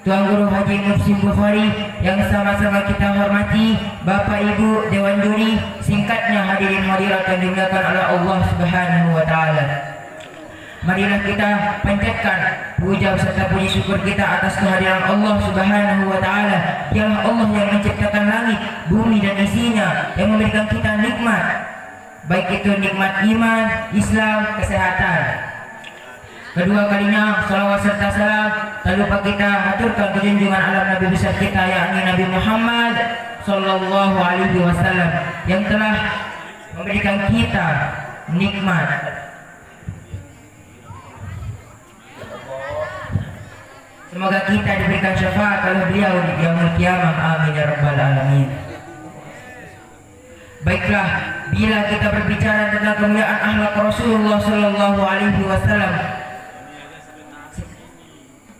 Tuan Guru Haji Muhsin Bukhari. Yang sama-sama kita hormati Bapak Ibu Dewan Juri, singkatnya hadirin hadirat yang dimuliakan oleh Allah Subhanahu wa taala. Marilah kita panjatkan puja serta puji syukur kita atas kehadiran Allah Subhanahu wa taala. Dialah Allah yang menciptakan langit, bumi dan isinya, yang memberikan kita nikmat, baik itu nikmat iman, Islam, kesehatan. Kedua kalinya salawat serta salam tak lupa kita haturkan ke junjungan alam Nabi besar kita, yakni Nabi Muhammad sallallahu alaihi wasallam, yang telah memberikan kita nikmat. Semoga kita diberikan syafaat oleh beliau di yaumul qiyamah. Amin ya rabbal alamin. Baiklah, bila kita berbicara tentang kemuliaan akhlak Rasulullah sallallahu alaihi wasallam,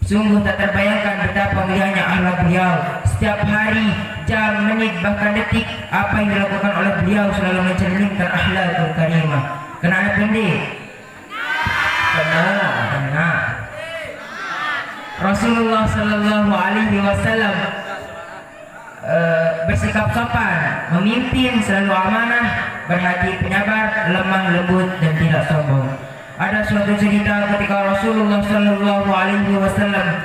sungguh tak terbayangkan betapa mulianya akhlak beliau. Setiap hari, jam, menit, bahkan detik, apa yang dilakukan oleh beliau selalu mencerminkan akhlakul karimah. Kenapa pendek? Kena. Rasulullah sallallahu alaihi wasallam bersikap sopan, memimpin, selalu amanah, berhati penyabar, lemah lembut dan tidak sombong. Ada suatu cerita ketika Rasulullah sallallahu alaihi wasallam,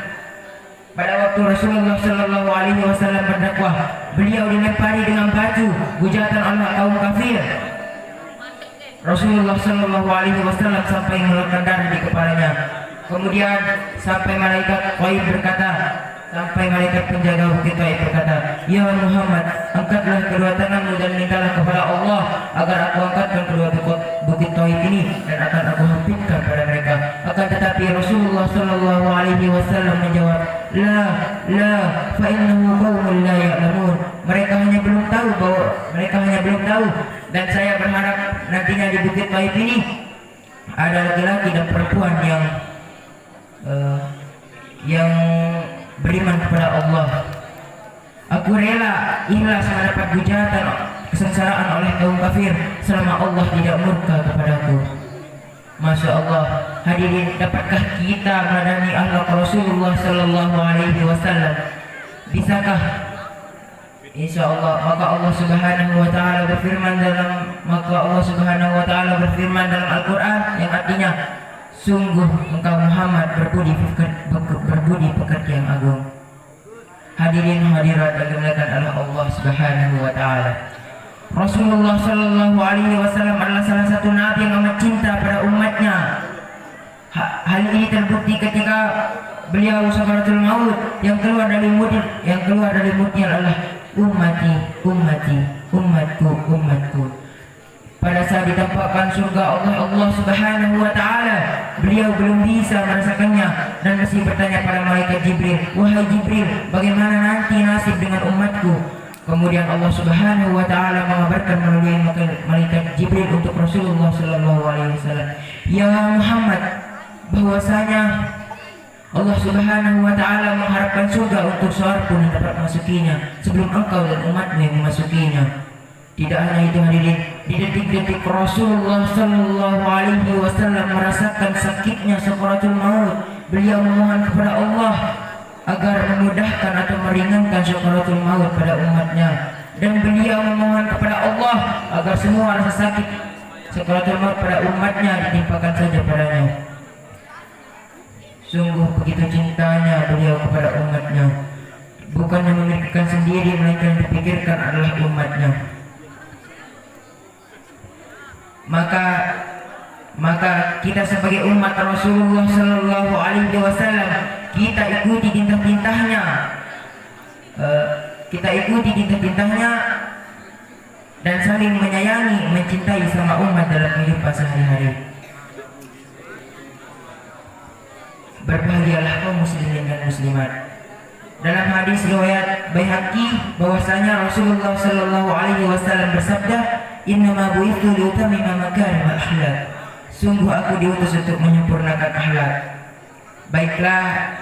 pada waktu Rasulullah sallallahu alaihi wasallam berdakwah, beliau dilempari dengan batu hujatan oleh kaum kafir. Rasulullah sallallahu alaihi wasallam sampai mengeluarkan darah di kepalanya. Kemudian sampai malaikat penjaga bukit Taif berkata, "Ya Muhammad, angkatlah kedua tanganmu dan mintalah kepada Allah agar aku angkatkan kedua bukit Taif ini dan akan aku hempitkan pada mereka." Akan tetapi Rasulullah sallallahu alaihi wasallam menjawab, La, fa innahu qaumun la ya'lamun. Mereka hanya belum tahu dan saya berharap nantinya di bukit Taif ini ada laki-laki dan perempuan yang beriman kepada Allah. Aku rela ikhlas mendapat hujatan kesengsaraan oleh kaum kafir selama Allah tidak murka kepadaku. Masya Allah, hadirin, dapatkah kita meladani akhlak Rasulullah Sallallahu Alaihi Wasallam? Bisakah? Insya Allah. Maka Allah Subhanahu Wa Taala berfirman dalam Al-Quran yang artinya, sungguh engkau Muhammad berbudi pekerti yang agung. Hadirin hadirat yang dimuliakan oleh Allah Subhanahu Wa Taala, Rasulullah Sallallahu Alaihi Wasallam adalah salah satu nabi yang amat cinta pada umatnya. Hal ini terbukti ketika beliau sakaratul maut, yang keluar dari mulutnya adalah ummati, ummati, umatku, umatku. Pada saat ditampakkan surga Allah Subhanahu Wa Taala, beliau belum bisa merasakannya dan masih bertanya pada malaikat Jibril, wahai Jibril, bagaimana nanti nasib dengan umatku? Kemudian Allah Subhanahu Wa Taala mengabarkan melalui malaikat Jibril untuk Rasulullah Sallallahu Alaihi Wasallam, ya Muhammad, bahwasanya Allah Subhanahu Wa Taala mengharapkan surga untuk seorang pun yang dapat memasukinya sebelum engkau dan umatmu yang memasukinya. Tidak hanya itu hadirin, di detik-detik Rasulullah Sallallahu Alaihi Wasallam merasakan sakitnya sakaratul maut, beliau memohon kepada Allah agar memudahkan atau meringankan sakaratul maut pada umatnya, dan beliau memohon kepada Allah agar semua rasa sakit sakaratul maut pada umatnya ditimpakan saja padanya. Sungguh begitu cintanya beliau kepada umatnya, bukan yang memikirkan sendiri, melainkan yang dipikirkan adalah umatnya. Maka kita sebagai umat Rasulullah Sallallahu Alaihi Wasallam, kita ikuti tintah-tintahnya, dan saling menyayangi, mencintai sama umat dalam kehidupan sehari-hari. Berbahagialah kaum muslimin dan muslimat. Dalam hadis riwayat Baihaqi bahwasanya Rasulullah Sallallahu Alaihi Wasallam bersabda, innama bu'itsu liutammima makarimal akhlaq. Sungguh aku diutus untuk menyempurnakan akhlak. Baiklah,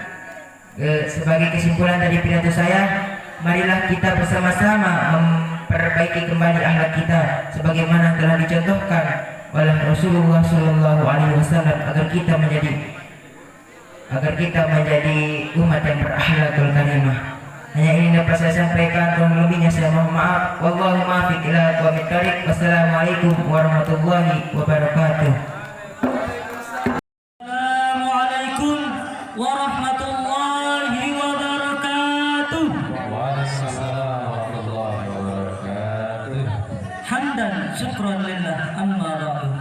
sebagai kesimpulan dari pidato saya, marilah kita bersama-sama memperbaiki kembali akhlak kita sebagaimana telah dicontohkan oleh Rasulullah Sallallahu Alaihi Wasallam agar kita menjadi umat yang berakhlakul karimah. Hanya ini dapat saya sampaikan, kurang lebihnya saya mohon maaf. Wallahu muwaffiq ila aqwamit thoriq. Wassalamualaikum warahmatullahi wabarakatuh. Assalamualaikum warahmatullahi wabarakatuh. Waalaikumsalam warahmatullahi wabarakatuh. Hamdan syukran lillah amma ba'du.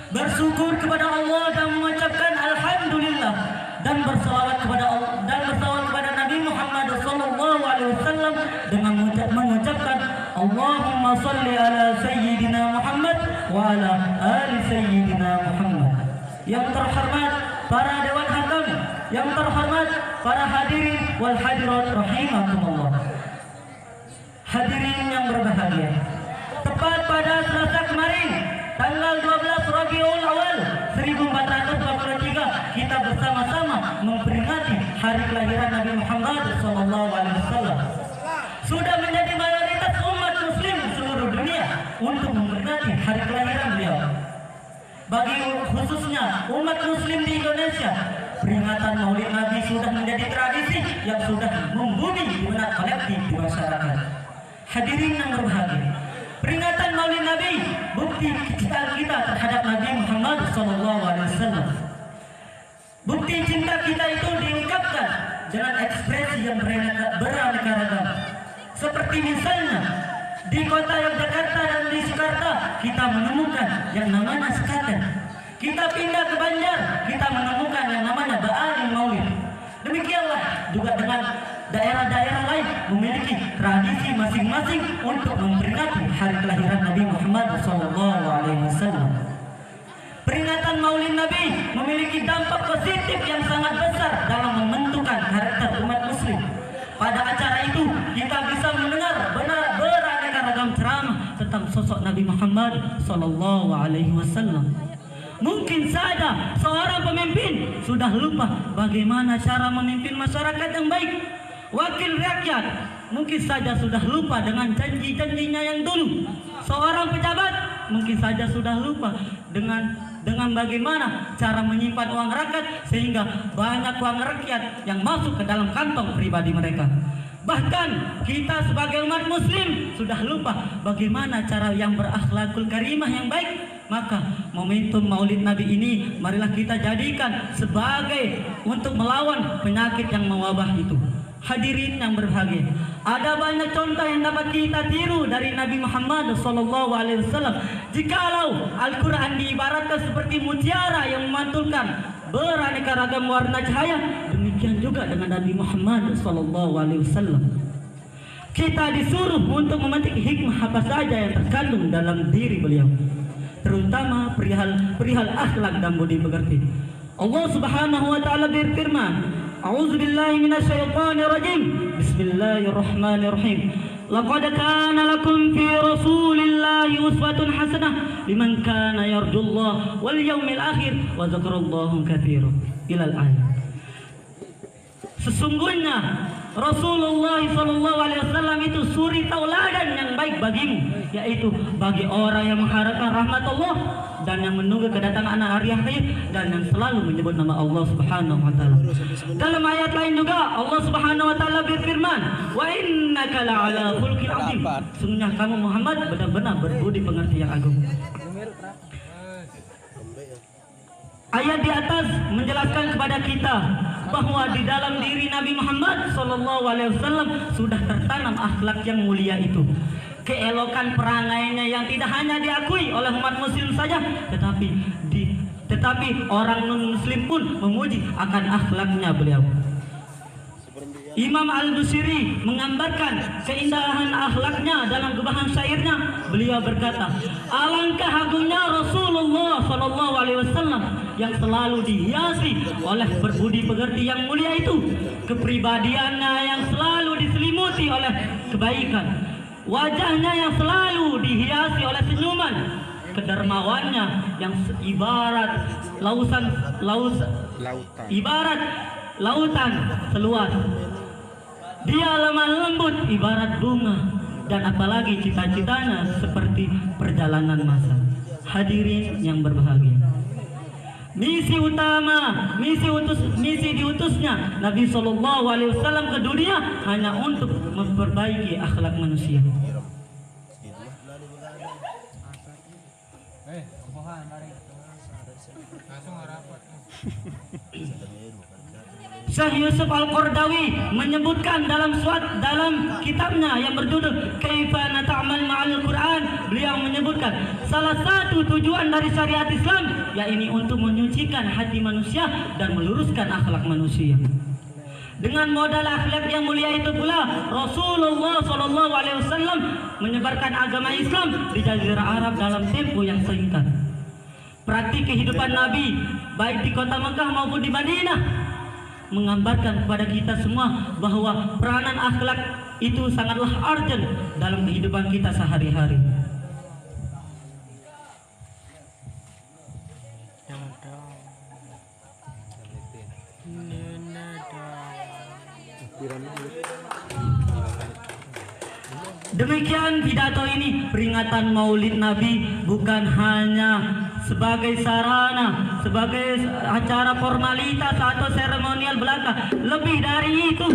Bersyukur kepada Allah dan mengucapkan alhamdulillah, dan bersalawat kepada Allah dan bersalawat kepada Nabi Muhammad sallallahu alaihi wasallam dengan mengucapkan Allahumma shalli ala sayyidina Muhammad wa ala ali sayyidina Muhammad. Yang terhormat para dewan hakam, yang terhormat para hadirin wal hadirat rahimakumullah. Hadirin yang berbahagia, tepat pada Selasa kemarin tanggal 12 Rabiul Awal 1443 kita bersama-sama memperingati hari kelahiran Nabi Muhammad SAW. Sudah menjadi mayoritas umat muslim seluruh dunia untuk memperingati hari kelahiran beliau. Bagi khususnya umat muslim di Indonesia, peringatan Maulid Nabi sudah menjadi tradisi yang sudah membumi di benak kolektif di masyarakat. Hadirin yang berbahagia, peringatan Maulid Nabi bukti kecintaan kita terhadap Nabi Muhammad SAW. Bukti cinta kita itu diungkapkan dengan ekspresi yang beraneka ragam. Seperti misalnya di kota Yogyakarta dan di Jakarta kita menemukan yang namanya sekaten. Kita pindah ke Banjar, kita menemukan yang namanya Ba'al Maulid. Demikianlah juga dengan daerah-daerah lain memiliki tradisi masing-masing untuk memperingati hari kelahiran Nabi Muhammad SAW. Peringatan Maulid Nabi memiliki dampak positif yang sangat besar dalam membentukkan karakter umat muslim. Pada acara itu kita bisa mendengar beraneka ragam ceramah tentang sosok Nabi Muhammad SAW. Mungkin saja seorang pemimpin sudah lupa bagaimana cara memimpin masyarakat yang baik. Wakil rakyat mungkin saja sudah lupa dengan janji-janjinya yang dulu. Seorang pejabat mungkin saja sudah lupa dengan bagaimana cara menyimpan uang rakyat sehingga banyak uang rakyat yang masuk ke dalam kantong pribadi mereka. Bahkan kita sebagai umat muslim sudah lupa bagaimana cara yang berakhlakul karimah yang baik. Maka momentum Maulid Nabi ini marilah kita jadikan sebagai untuk melawan penyakit yang mewabah itu. Hadirin yang berbahagia, ada banyak contoh yang dapat kita tiru dari Nabi Muhammad SAW. Jikalau Al-Quran diibaratkan seperti mutiara yang memantulkan beraneka ragam warna cahaya, demikian juga dengan Nabi Muhammad SAW. Kita disuruh untuk memetik hikmah apa saja yang terkandung dalam diri beliau, terutama perihal akhlak dan budi pekerti. Allah Subhanahu wa taala berfirman, A'udzubillahi minasyaitonirrajim. Bismillahirrahmanirrahim. Laqad kana lakum fi Rasulillahi uswatun hasanah liman kana yarjullaha wal yaumil akhir wa dzakarallaha katsiran. Ilal ayat. Sesungguhnya Rasulullah SAW itu suri tauladan yang baik bagimu, yaitu bagi orang yang mengharapkan rahmat Allah dan yang menunggu kedatangan anak hari akhir dan yang selalu menyebut nama Allah Subhanahu wa taala. Dalam ayat lain juga Allah Subhanahu wa taala berfirman, "Wa innaka la'ala khulqin 'adzim." Sungguhnya kamu Muhammad benar-benar berbudi pengerti yang agung. Ayat di atas menjelaskan kepada kita bahwa di dalam diri Nabi Muhammad SAW sudah tertanam akhlak yang mulia itu. Keelokan perangainya yang tidak hanya diakui oleh umat muslim saja, tetapi orang non-muslim pun memuji akan akhlaknya beliau. Imam Al-Busiri menggambarkan keindahan akhlaknya dalam gebahan syairnya. Beliau berkata, alangkah agungnya Rasulullah SAW yang selalu dihiasi oleh berbudi pekerti yang mulia itu, kepribadiannya yang selalu diselimuti oleh kebaikan, wajahnya yang selalu dihiasi oleh senyuman, kedermawannya yang ibarat lautan seluas. Dia lemah lembut ibarat bunga, dan apalagi cita-citanya seperti perjalanan masa. Hadirin yang berbahagia, misi diutusnya Nabi SAW ke dunia hanya untuk memperbaiki akhlak manusia. Syekh Yusuf Al-Qardawi menyebutkan dalam kitabnya yang berjudul Kaifa Nata'amal Ma'al Quran, beliau menyebutkan salah satu tujuan dari syariat Islam yaitu untuk menyucikan hati manusia dan meluruskan akhlak manusia. Dengan modal akhlak yang mulia itu pula Rasulullah SAW menyebarkan agama Islam di Jazirah Arab dalam tempo yang singkat. Praktik kehidupan Nabi baik di kota Mekah maupun di Madinah menggambarkan kepada kita semua bahwa peranan akhlak itu sangatlah urgent dalam kehidupan kita sehari-hari. Demikian pidato ini, peringatan Maulid Nabi bukan hanya sebagai sarana, sebagai acara formalitas atau seremonial belaka. Lebih dari itu,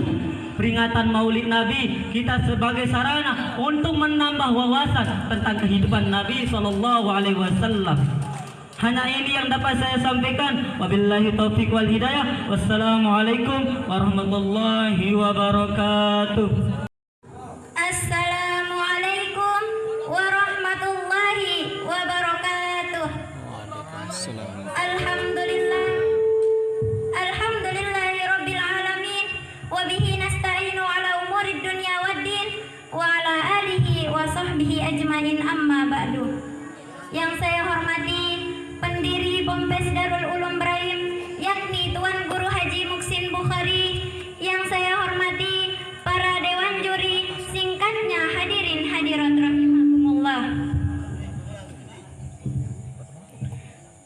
peringatan Maulid Nabi kita sebagai sarana untuk menambah wawasan tentang kehidupan Nabi SAW. Hanya ini yang dapat saya sampaikan. Wabillahi taufiq wal hidayah. Wassalamualaikum warahmatullahi wabarakatuh. Assalamualaikum warahmatullahi wabarakatuh. Alhamdulillahi rabbil alamin, wa bihi nasta'inu ala umurid dunya waddin, wa ala alihi wa sahbihi ajmain, amma ba'du. Yang saya hormati pendiri Ponpes Darul Ulum Brahim, yakni Tuan Guru Haji Muksin Bukhari. Yang saya hormati para dewan juri, singkatnya hadirin hadirat rahimakumullah.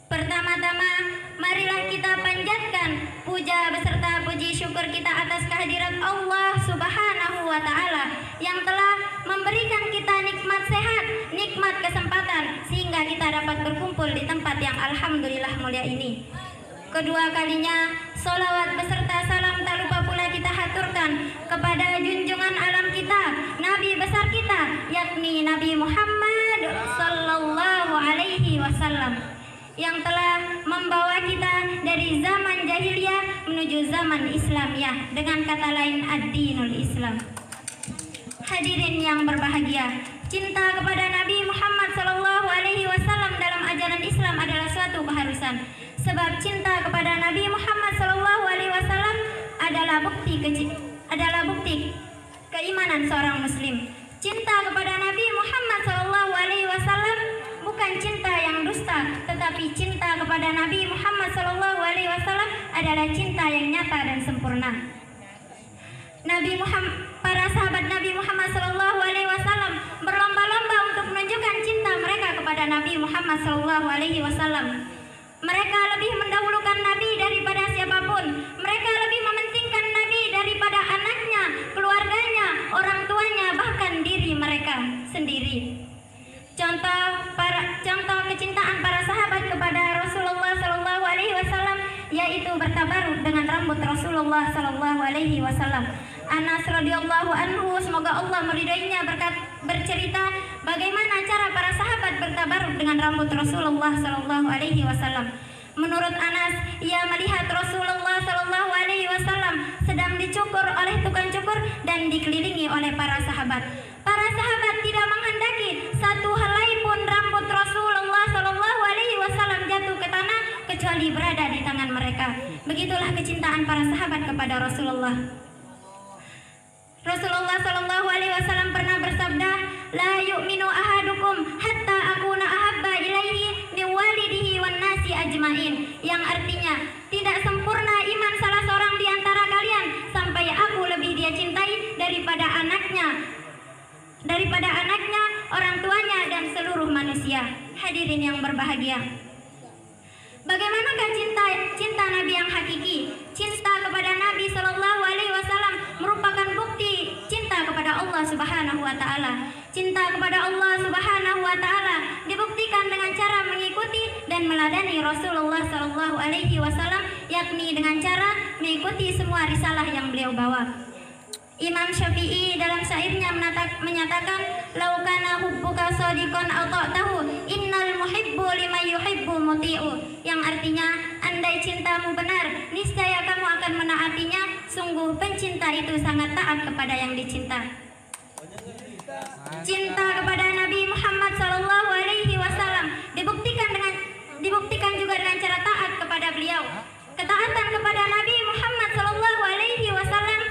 Pertama Pertama-tama, marilah kita panjatkan puja beserta puji syukur kita atas kehadirat Allah Subhanahu wa Ta'ala yang telah memberikan kita nikmat sehat, nikmat kesempatan, sehingga kita dapat berkumpul di tempat yang alhamdulillah mulia ini. Kedua kalinya, solawat beserta salam tak lupa pula kita haturkan kepada junjungan alam kita, Nabi besar kita, yakni Nabi Muhammad Sallallahu Alaihi Wasallam, yang telah membawa kita dari zaman jahiliyah menuju zaman Islamiyah, dengan kata lain ad-dinul Islam. Hadirin yang berbahagia, cinta kepada Nabi Muhammad Sallallahu Alaihi Wasallam dalam ajaran Islam adalah suatu keharusan. Sebab cinta kepada Nabi Muhammad Sallallahu Alaihi Wasallam adalah bukti keimanan seorang Muslim. Cinta kepada Nabi Muhammad Sallallahu Alaihi Wasallam bukan cinta yang dusta, tetapi cinta kepada Nabi Muhammad Sallallahu Alaihi Wasallam adalah cinta yang nyata dan sempurna. Para sahabat Nabi Muhammad Sallallahu Alaihi Wasallam berlomba-lomba untuk menunjukkan cinta mereka kepada Nabi Muhammad Sallallahu Alaihi Wasallam. Mereka lebih mendahulukan Nabi daripada siapapun. Mereka lebih mementingkan Nabi daripada anaknya, keluarganya, orang tuanya, bahkan diri mereka sendiri. Contoh kecintaan para sahabat kepada Rasulullah Sallallahu Alaihi Wasallam yaitu bertabaruk dengan rambut Rasulullah Sallallahu Alaihi Wasallam. Anas radhiyallahu anhu, semoga Allah meridainya, bercerita bagaimana cara para sahabat bertabaruk dengan rambut Rasulullah Sallallahu Alaihi Wasallam. Menurut Anas, ia melihat Rasulullah Sallallahu Alaihi Wasallam sedang dicukur oleh tukang cukur dan dikelilingi oleh para sahabat. Para sahabat tidak menghendaki satu helai pun rambut Rasulullah Sallallahu Alaihi Wasallam jatuh ke tanah kecuali berada di tangan mereka. Begitulah kecintaan para sahabat kepada Rasulullah. Rasulullah Sallallahu Alaihi Wasallam pernah bersabda, "La yu'minu ahadukum hatta akuna ahabba ilaihi min walidihi wan nasi ajmain," yang artinya tidak sempurna iman salah seorang di antara kalian sampai aku lebih dia cintai daripada anaknya, orang tuanya dan seluruh manusia. Hadirin yang berbahagia, bagaimanakah cinta Nabi yang hakiki? Cinta kepada Nabi Sallallahu Alaihi Wasallam merupakan bukti cinta kepada Allah Subhanahu Wa Taala. Cinta kepada Allah Subhanahu Wa Taala dibuktikan dengan cara mengikuti dan meladani Rasulullah Sallallahu Alaihi Wasallam, yakni dengan cara mengikuti semua risalah yang beliau bawa. Imam Syafi'i dalam syairnya menyatakan, "Lau kana hubbuka shadiqan ata'tahu, innal muhibbu liman yuhibbu muti'u," yang artinya, andai cintamu benar, niscaya kamu akan menaatinya. Sungguh pencinta itu sangat taat kepada yang dicinta. Cinta kepada Nabi Muhammad Sallallahu Alaihi Wasallam dibuktikan juga dengan cara taat kepada beliau. Ketaatan kepada Nabi Muhammad Sallallahu Alaihi Wasallam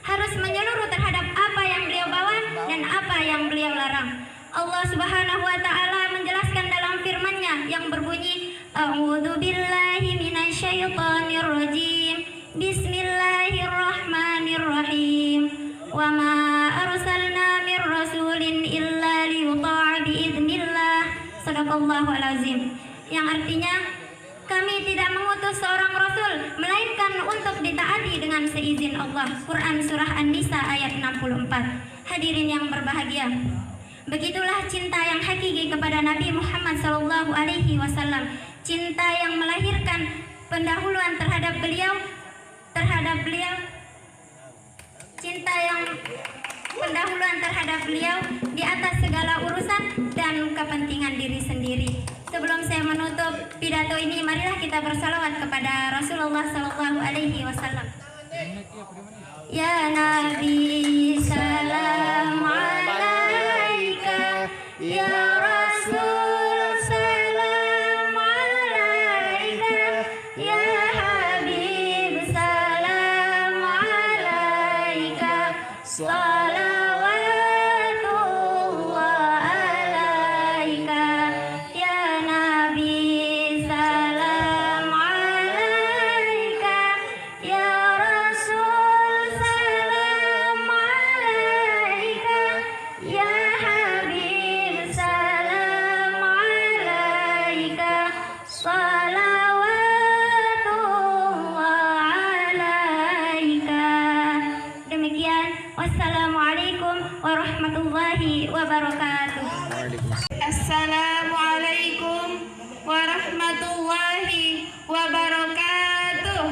harus menyeluruh terhadap apa yang beliau bawa dan apa yang beliau larang. Allah Subhanahu Wa Taala menjelaskan dalam firman-Nya yang berbunyi, "A'udzu billahi minasyaitonir rajim. Bismillahirrahmanirrahim. Wa ma arsalna mir rasulin illa liyuta'a biiznillah." Shadaqallahul azim. Yang artinya, kami tidak mengutus seorang rasul melainkan untuk ditaati dengan seizin Allah. Quran surah An-Nisa ayat 64. Hadirin yang berbahagia, begitulah cinta yang hakiki kepada Nabi Muhammad Sallallahu Alaihi Wasallam. Cinta yang melahirkan pendahuluan terhadap beliau, cinta yang pendahuluan terhadap beliau di atas segala urusan dan kepentingan diri sendiri. Sebelum saya menutup pidato ini, marilah kita bersalawat kepada Rasulullah Sallallahu Alaihi Wasallam. Ya Nabi, salam alaika. Ya Rasul, salam alaika. Ya Habib, salam alaika. Salawatullah alaika. Ya Nabi, salam alaika. Ya Rasul, salam alaika. warahmatullahi wabarakatuh. Assalamualaikum warahmatullahi wabarakatuh.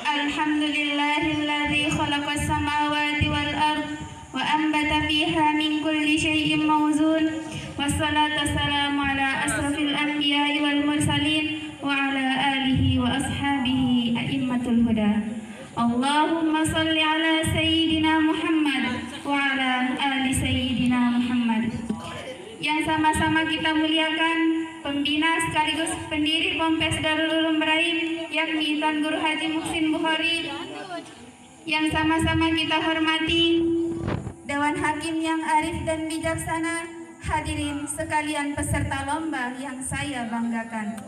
Alhamdulillahilladzi khalaqas samawati wal ard wa ambata fiha min kulli syai'in mawzun. Wassalatu wassalamu ala asrafil anbiya'i wal mursalin wa ala alihi wa ashabihi a'immatul huda. Allahumma salli ala sayyidina Muhammad wa ala ali sayyidina Muhammad. Yang sama-sama kita muliakan pembina sekaligus pendiri Ponpes Darul Ulum Ibrahim, yakni Tuan Guru Haji Muhsin Bukhari. Yang sama-sama kita hormati Dewan Hakim yang arif dan bijaksana, hadirin sekalian peserta lomba yang saya banggakan.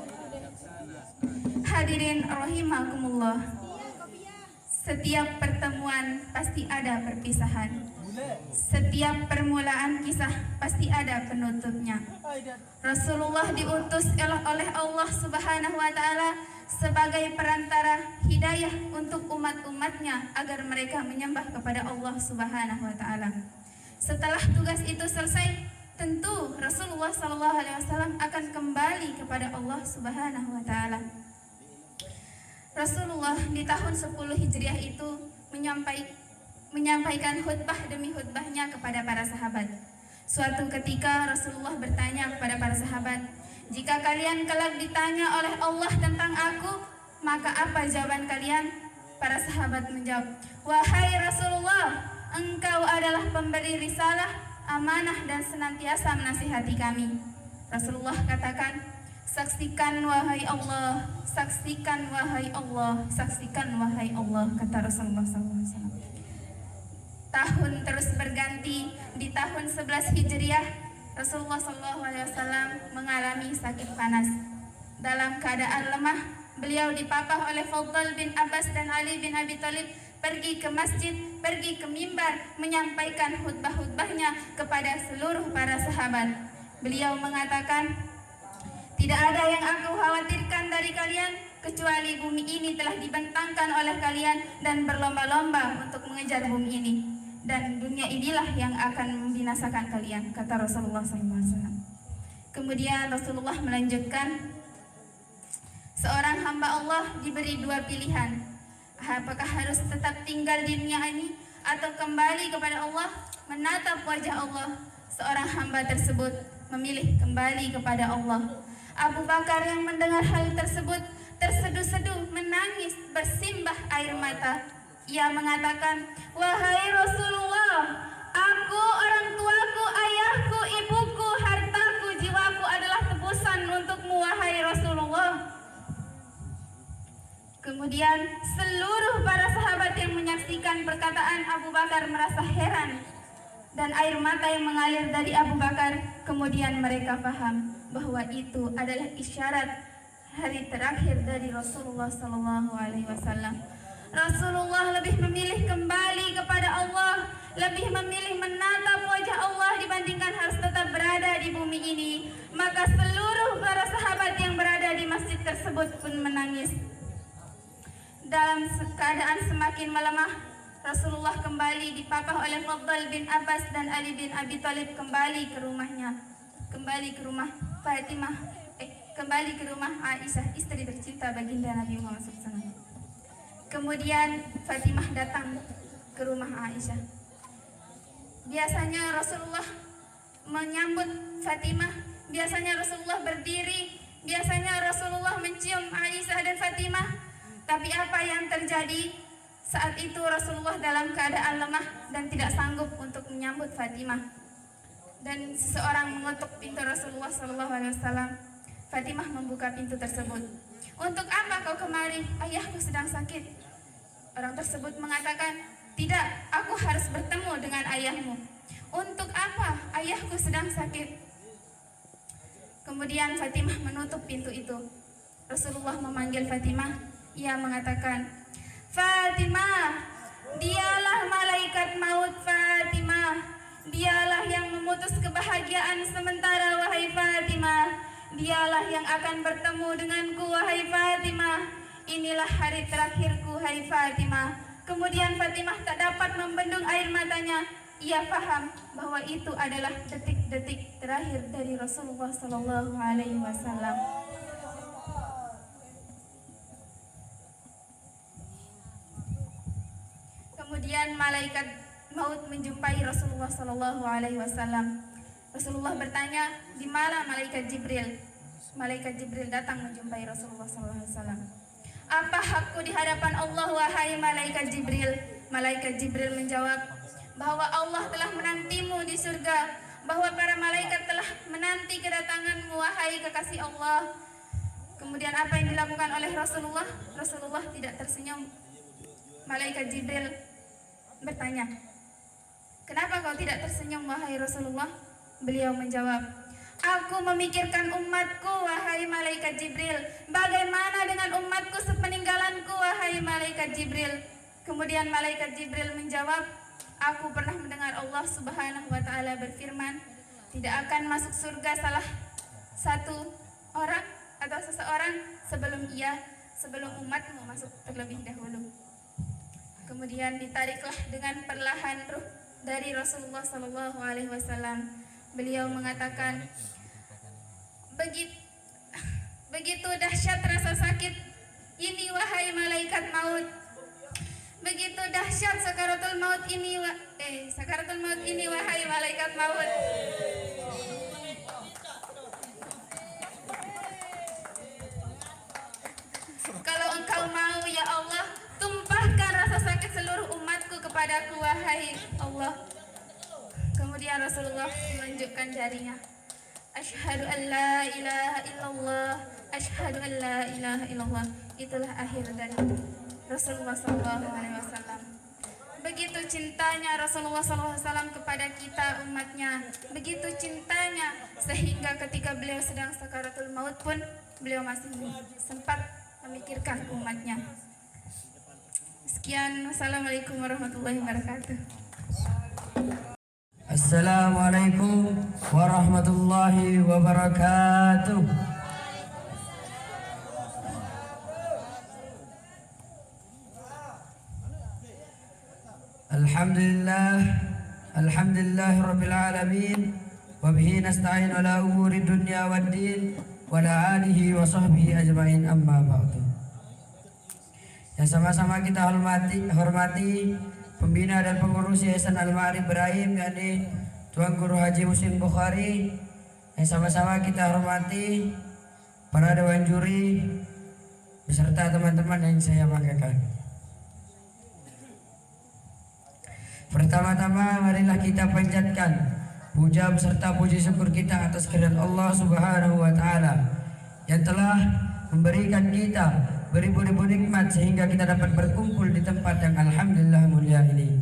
Hadirin rahimakumullah. Setiap pertemuan pasti ada perpisahan. Setiap permulaan kisah pasti ada penutupnya. Rasulullah diutus oleh Allah Subhanahu wa taala sebagai perantara hidayah untuk umat-umatnya agar mereka menyembah kepada Allah Subhanahu wa taala. Setelah tugas itu selesai, tentu Rasulullah SAW akan kembali kepada Allah Subhanahu wa taala. Rasulullah di tahun 10 Hijriah itu menyampaikan khutbah demi khutbahnya kepada para sahabat. Suatu ketika Rasulullah bertanya kepada para sahabat, "Jika kalian kelak ditanya oleh Allah tentang aku, maka apa jawaban kalian?" Para sahabat menjawab, "Wahai Rasulullah, engkau adalah pemberi risalah, amanah dan senantiasa menasihati kami." Rasulullah katakan, "Saksikan wahai Allah, saksikan wahai Allah, saksikan wahai Allah," kata Rasulullah SAW. Tahun terus berganti. Di tahun 11 Hijriah, Rasulullah SAW mengalami sakit panas. Dalam keadaan lemah, beliau dipapah oleh Fadl bin Abbas dan Ali bin Abi Thalib pergi ke masjid, pergi ke mimbar, menyampaikan khutbah-khutbahnya kepada seluruh para sahabat. Beliau mengatakan, "Tidak ada yang aku khawatirkan dari kalian kecuali bumi ini telah dibentangkan oleh kalian dan berlomba-lomba untuk mengejar bumi ini. Dan dunia inilah yang akan membinasakan kalian," kata Rasulullah SAW. Kemudian Rasulullah melanjutkan, seorang hamba Allah diberi dua pilihan. Apakah harus tetap tinggal di dunia ini atau kembali kepada Allah, menatap wajah Allah? Seorang hamba tersebut memilih kembali kepada Allah. Abu Bakar yang mendengar hal tersebut terseduh-seduh, menangis, bersimbah air mata. Ia mengatakan, "Wahai Rasulullah, aku, orang tuaku, ayahku, ibuku, hartaku, jiwaku adalah tebusan untukmu, wahai Rasulullah." Kemudian seluruh para sahabat yang menyaksikan perkataan Abu Bakar merasa heran, dan air mata yang mengalir dari Abu Bakar. Kemudian mereka paham bahwa itu adalah isyarat hari terakhir dari Rasulullah SAW. Rasulullah lebih memilih kembali kepada Allah, lebih memilih menatap wajah Allah dibandingkan harus tetap berada di bumi ini. Maka seluruh para sahabat yang berada di masjid tersebut pun menangis. Dalam keadaan semakin melemah, Rasulullah kembali dipapah oleh Fadl bin Abbas dan Ali bin Abi Thalib kembali ke rumahnya, kembali ke rumah Fatimah, kembali ke rumah Aisyah, istri tercinta baginda Nabi Muhammad SAW. Kemudian Fatimah datang ke rumah Aisyah. Biasanya Rasulullah menyambut Fatimah, biasanya Rasulullah berdiri, biasanya Rasulullah mencium Aisyah dan Fatimah. Tapi apa yang terjadi? Saat itu Rasulullah dalam keadaan lemah dan tidak sanggup untuk menyambut Fatimah. Dan seseorang mengetuk pintu Rasulullah SAW. Fatimah membuka pintu tersebut. "Untuk apa kau kemari? Ayahku sedang sakit." Orang tersebut mengatakan, "Tidak, aku harus bertemu dengan ayahmu." "Untuk apa? Ayahku sedang sakit." Kemudian Fatimah menutup pintu itu. Rasulullah memanggil Fatimah. Ia mengatakan, "Fatimah, dialah malaikat maut Fatimah. Dialah yang memutus kebahagiaan sementara, wahai Fatimah. Dialah yang akan bertemu denganku, wahai Fatimah. Inilah hari terakhirku, hai Fatimah. Kemudian Fatimah tak dapat membendung air matanya. Ia paham bahwa itu adalah detik-detik terakhir dari Rasulullah Sallallahu Alaihi Wasallam. Kemudian malaikat maut menjumpai Rasulullah Sallallahu Alaihi Wasallam. Rasulullah bertanya, di mana malaikat Jibril? Malaikat Jibril datang menjumpai Rasulullah Sallallahu Alaihi Wasallam. Apa hakku di hadapan Allah, wahai malaikat Jibril? Malaikat Jibril menjawab bahwa Allah telah menantimu di surga, bahwa para malaikat telah menanti kedatanganmu, wahai kekasih Allah. Kemudian apa yang dilakukan oleh Rasulullah? Rasulullah tidak tersenyum. Malaikat Jibril bertanya, kenapa kau tidak tersenyum, wahai Rasulullah? Beliau menjawab, aku memikirkan umatku, wahai malaikat Jibril. Bagaimana dengan umatku sepeninggalanku, wahai malaikat Jibril? Kemudian malaikat Jibril menjawab, aku pernah mendengar Allah Subhanahu wa Ta'ala berfirman, tidak akan masuk surga salah satu orang atau seseorang sebelum umatmu masuk terlebih dahulu. Kemudian ditariklah dengan perlahan ruh dari Rasulullah Sallallahu Alaihi Wasallam. Beliau mengatakan, begitu dahsyat rasa sakit ini, wahai malaikat maut. Begitu dahsyat sakaratul maut ini, wahai malaikat maut. Kalau engkau mau, ya Allah, tumpahkan rasa sakit seluruh umatku kepadaku, wahai Allah. Kemudian Rasulullah menunjukkan jarinya. Asyhadu an la ilaha illallah, asyhadu an la ilaha illallah. Itulah akhir dari Rasulullah SAW. Begitu cintanya Rasulullah SAW kepada kita umatnya, begitu cintanya sehingga ketika beliau sedang sakaratul maut pun beliau masih sempat memikirkan umatnya. Sekian, wassalamualaikum warahmatullahi wabarakatuh. Assalamualaikum warahmatullahi wabarakatuh. Alhamdulillah rabbil alamin, wa bihi nasta'in ala umuri dunya waddin, wa ala alihi wa sahbihi ajma'in, amma ba'du. Yang sama-sama kita hormati pembina dan pengurus Yayasan Al-Ma'arif Ibrahim, yakni Tuan Guru Haji Muslim Bukhari. Yang sama-sama kita hormati para dewan juri beserta teman-teman yang saya banggakan. Pertama-tama marilah kita panjatkan puja beserta puji syukur kita atas kehadirat Allah Subhanahu wa Ta'ala yang telah memberikan kita beribu-ribu nikmat sehingga kita dapat berkumpul di tempat yang alhamdulillah mulia ini.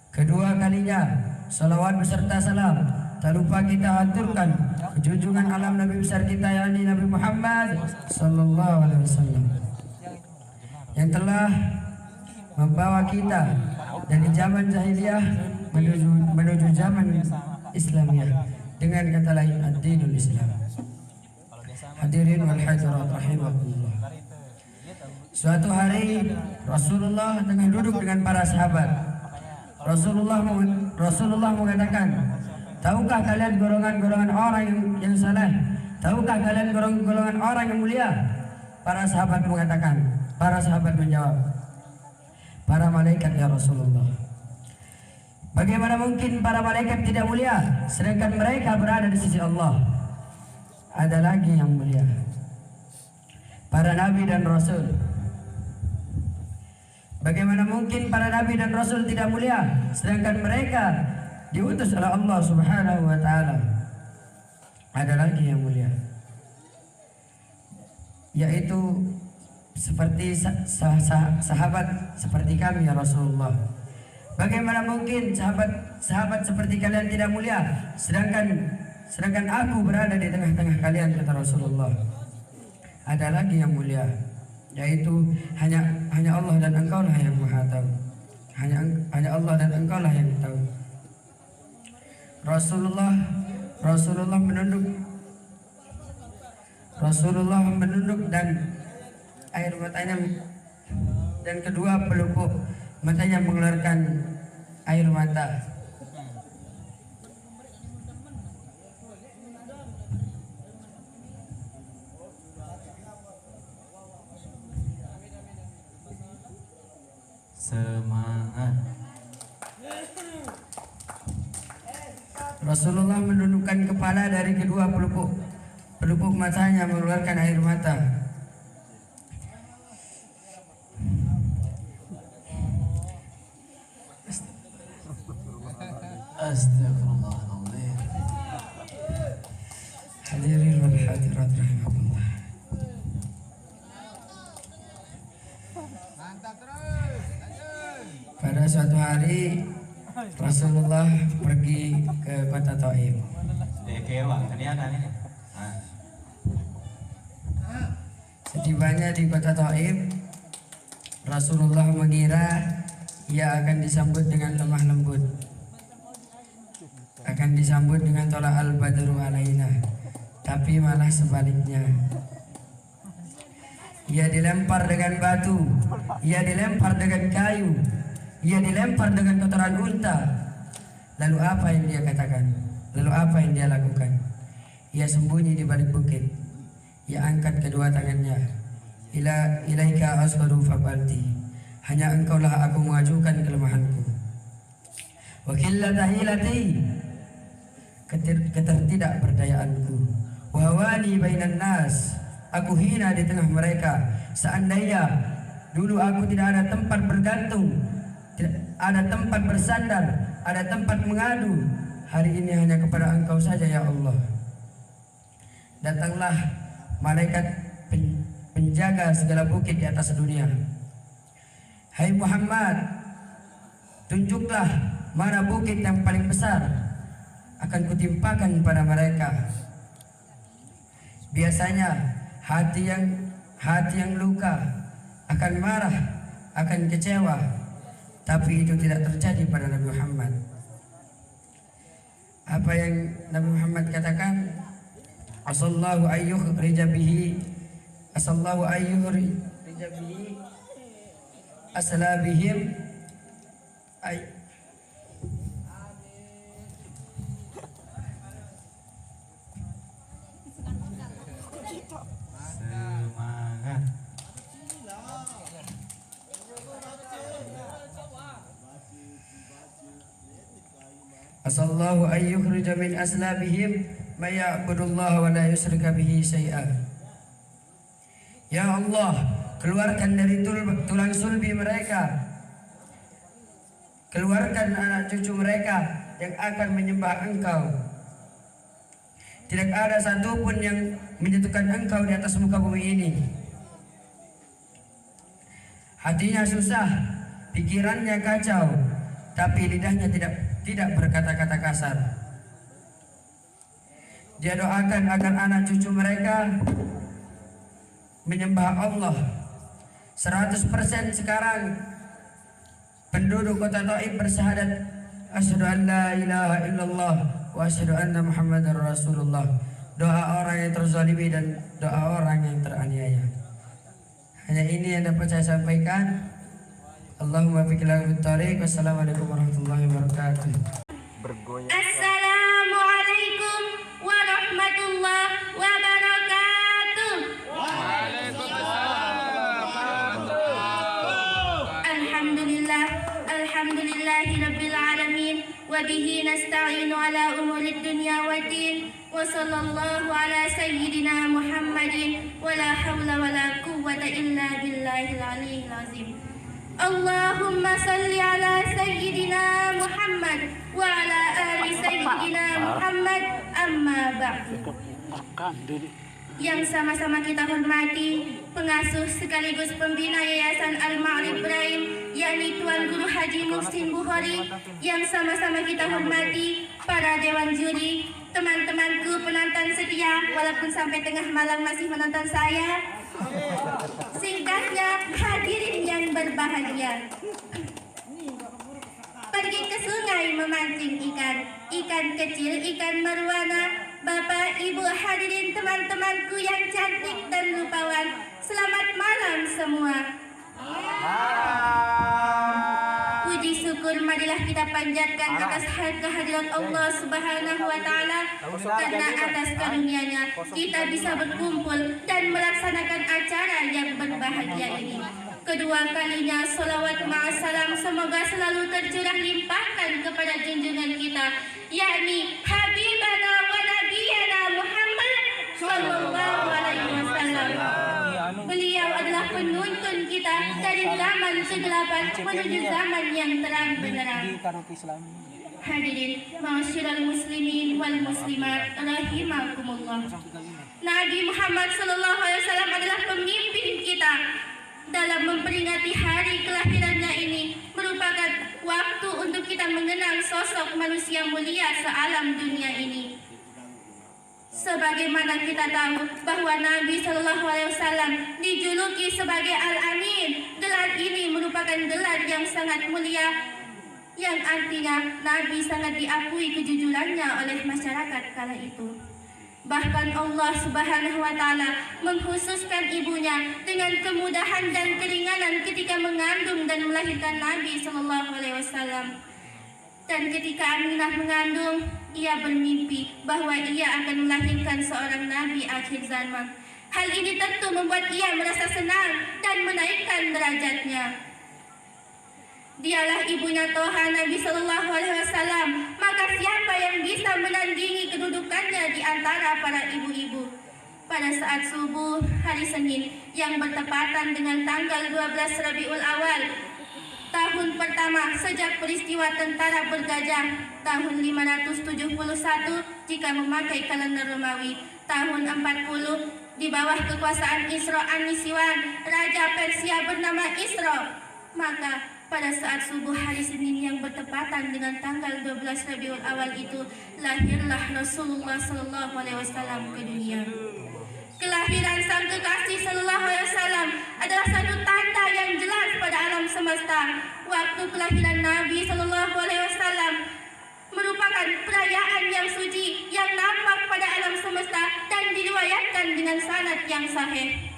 Kedua kalinya salawat beserta salam tak lupa kita aturkan ke junjungan alam Nabi besar kita, yakni Nabi Muhammad sallallahu alaihi wasallam, yang telah membawa kita dari zaman jahiliyah menuju zaman Islamiyah, dengan kata lain ad-dinul Islam. Hadirin wal hadirat rahimakumullah. Suatu hari Rasulullah tengah duduk dengan para sahabat. Rasulullah mengatakan, tahukah kalian golongan-golongan orang yang saleh? Tahukah kalian golongan orang yang mulia? Para sahabat menjawab, para malaikat, ya Rasulullah. Bagaimana mungkin para malaikat tidak mulia sedangkan mereka berada di sisi Allah? Ada lagi yang mulia, para nabi dan rasul. Bagaimana mungkin para nabi dan rasul tidak mulia sedangkan mereka diutus oleh Allah Subhanahu wa Ta'ala? Ada lagi yang mulia, yaitu seperti sahabat seperti kami, ya Rasulullah. Bagaimana mungkin sahabat seperti kalian tidak mulia sedangkan aku berada di tengah-tengah kalian, kata Rasulullah. Ada lagi yang mulia, yaitu hanya Allah dan engkau lah yang maha tahu. Hanya Allah dan engkau lah yang tahu. Rasulullah menunduk dan air matanya dan kedua pelupuk matanya mengeluarkan air mata. Semangat. Rasulullah menundukkan kepala dari kedua pelupuk matanya mengeluarkan air mata. Astagfirullahaladzim. Hadirin wal hadirat rahimakumullah. Pada suatu hari Rasulullah pergi ke kota Taif. Kewa, kelihatan ini. Setibanya di kota Taif, Rasulullah mengira ia akan disambut dengan lemah lembut, akan disambut dengan tolak al-badru alaina, tapi malah sebaliknya. Ia dilempar dengan batu, ia dilempar dengan kayu, ia dilempar dengan kotoran unta. Lalu apa yang dia katakan? Lalu apa yang dia lakukan? Ia sembunyi di balik bukit. Ia angkat kedua tangannya. Ilaika asqaru fabalti. Hanya engkaulah aku mengajukan kelemahanku. Wa qillata hilati. Ketidakberdayaanku. Wa hawani bainan nas. Aku hina di tengah mereka. Seandainya dulu aku tidak ada tempat bergantung, tidak ada tempat bersandar, ada tempat mengadu, hari ini hanya kepada Engkau saja ya Allah. Datanglah malaikat penjaga segala bukit di atas dunia. Hai Muhammad, tunjuklah mana bukit yang paling besar, akan kutimpakan pada mereka. Biasanya hati yang luka akan marah, akan kecewa, tapi itu tidak terjadi pada Nabi Muhammad. Apa yang Nabi Muhammad katakan? Asallahu ayyukhrija bihi aslabihim ay Semangat. Asallahu ayyukhrija min aslabihim may ya'budullaha wa la yusyrika bihi syai'an. Ya Allah, keluarkan dari tulang sulbi mereka, keluarkan anak cucu mereka yang akan menyembah Engkau. Tidak ada satupun yang menjatuhkan Engkau di atas muka bumi ini. Hatinya susah, pikirannya kacau, tapi lidahnya tidak berkata-kata kasar. Dia doakan agar anak cucu mereka menyembah Allah. 100% sekarang penduduk kota Taif bersyahadat asyhadu an la ilaha illallah wa asyhadu anna Muhammadar Rasulullah. Doa orang yang terzalimi dan doa orang yang teraniaya. Hanya ini yang dapat saya sampaikan. Allahumma fiqhil thariq. Wassalamualaikum warahmatullahi wabarakatuh. Assalamualaikum warahmatullahi wabarakatuh. Alhamdulillahi rabbil alamin wa bihi nasta'inu ala umuri dunya waddin wa sallallahu ala sayyidina Muhammadin wa la hawla wa la quwwata illa billahil aliyyil azim. Allahumma salli ala sayyidina Muhammad wa ala ali sayyidina Muhammad, amma ba'du. Yang sama-sama kita hormati pengasuh sekaligus pembina Yayasan Al-Ma'arif Ibrahim, yakni Tuan Guru Haji Muhsin Bukhari. Yang sama-sama kita hormati para dewan juri, teman-temanku penonton setia walaupun sampai tengah malam masih menonton saya. Singkatnya, hadirin yang berbahagia, pergi ke sungai memancing ikan kecil, ikan marwana. Bapak, Ibu, hadirin teman-temanku yang cantik dan rupawan, selamat malam semua. syukur marilah kita panjatkan atas kehadirat Allah Subhanahu wa taala, karena atas karunia-Nya kita bisa berkumpul dan melaksanakan acara yang berbahagia ini. Kedua kalinya salawat ma'asalam semoga selalu tercurah limpahkan kepada junjungan kita, yakni Habibana wa Nabiyana Muhammad sallallahu alaihi wasallam. Beliau adalah penuntun kita dari zaman kegelapan menuju zaman yang terang benderang. Hadirin ma'asyiral muslimin wal muslimat rahimakumullah. Nabi Muhammad sallallahu alaihi wasallam adalah pemimpin kita. Dalam memperingati hari kelahirannya ini merupakan waktu untuk kita mengenang sosok manusia mulia sealam dunia ini. Sebagaimana kita tahu bahwa Nabi Shallallahu Alaihi Wasallam dijuluki sebagai Al-Amin, gelar ini merupakan gelar yang sangat mulia, yang artinya Nabi sangat diakui kejujurannya oleh masyarakat kala itu. Bahkan Allah Subhanahu wa taala mengkhususkan ibunya dengan kemudahan dan keringanan ketika mengandung dan melahirkan Nabi sallallahu alaihi wasallam. Dan ketika Aminah mengandung, ia bermimpi bahwa ia akan melahirkan seorang nabi akhir zaman. Hal ini tentu membuat ia merasa senang dan menaikkan derajatnya. Dialah ibunya Toha Nabi Sallallahu Alaihi Wasallam. Maka siapa yang bisa menandingi kedudukannya di antara para ibu-ibu? Pada saat subuh hari Senin yang bertepatan dengan tanggal 12 Rabiul Awal, tahun pertama sejak peristiwa tentara bergajah, tahun 571 jika memakai kalender Romawi, tahun 40 di bawah kekuasaan Isra an-Niswan, Raja Persia bernama Isra. Maka pada saat subuh hari Senin yang bertepatan dengan tanggal 12 Rabiul Awal itu, lahirlah Rasulullah Sallallahu Alaihi Wasallam ke dunia. Kelahiran sang kekasih Sallallahu Alaihi Wasallam adalah satu tanda yang jelas pada alam semesta. Waktu kelahiran Nabi Sallallahu Alaihi Wasallam merupakan perayaan yang suci yang nampak pada alam semesta dan diriwayatkan dengan sanad yang sahih.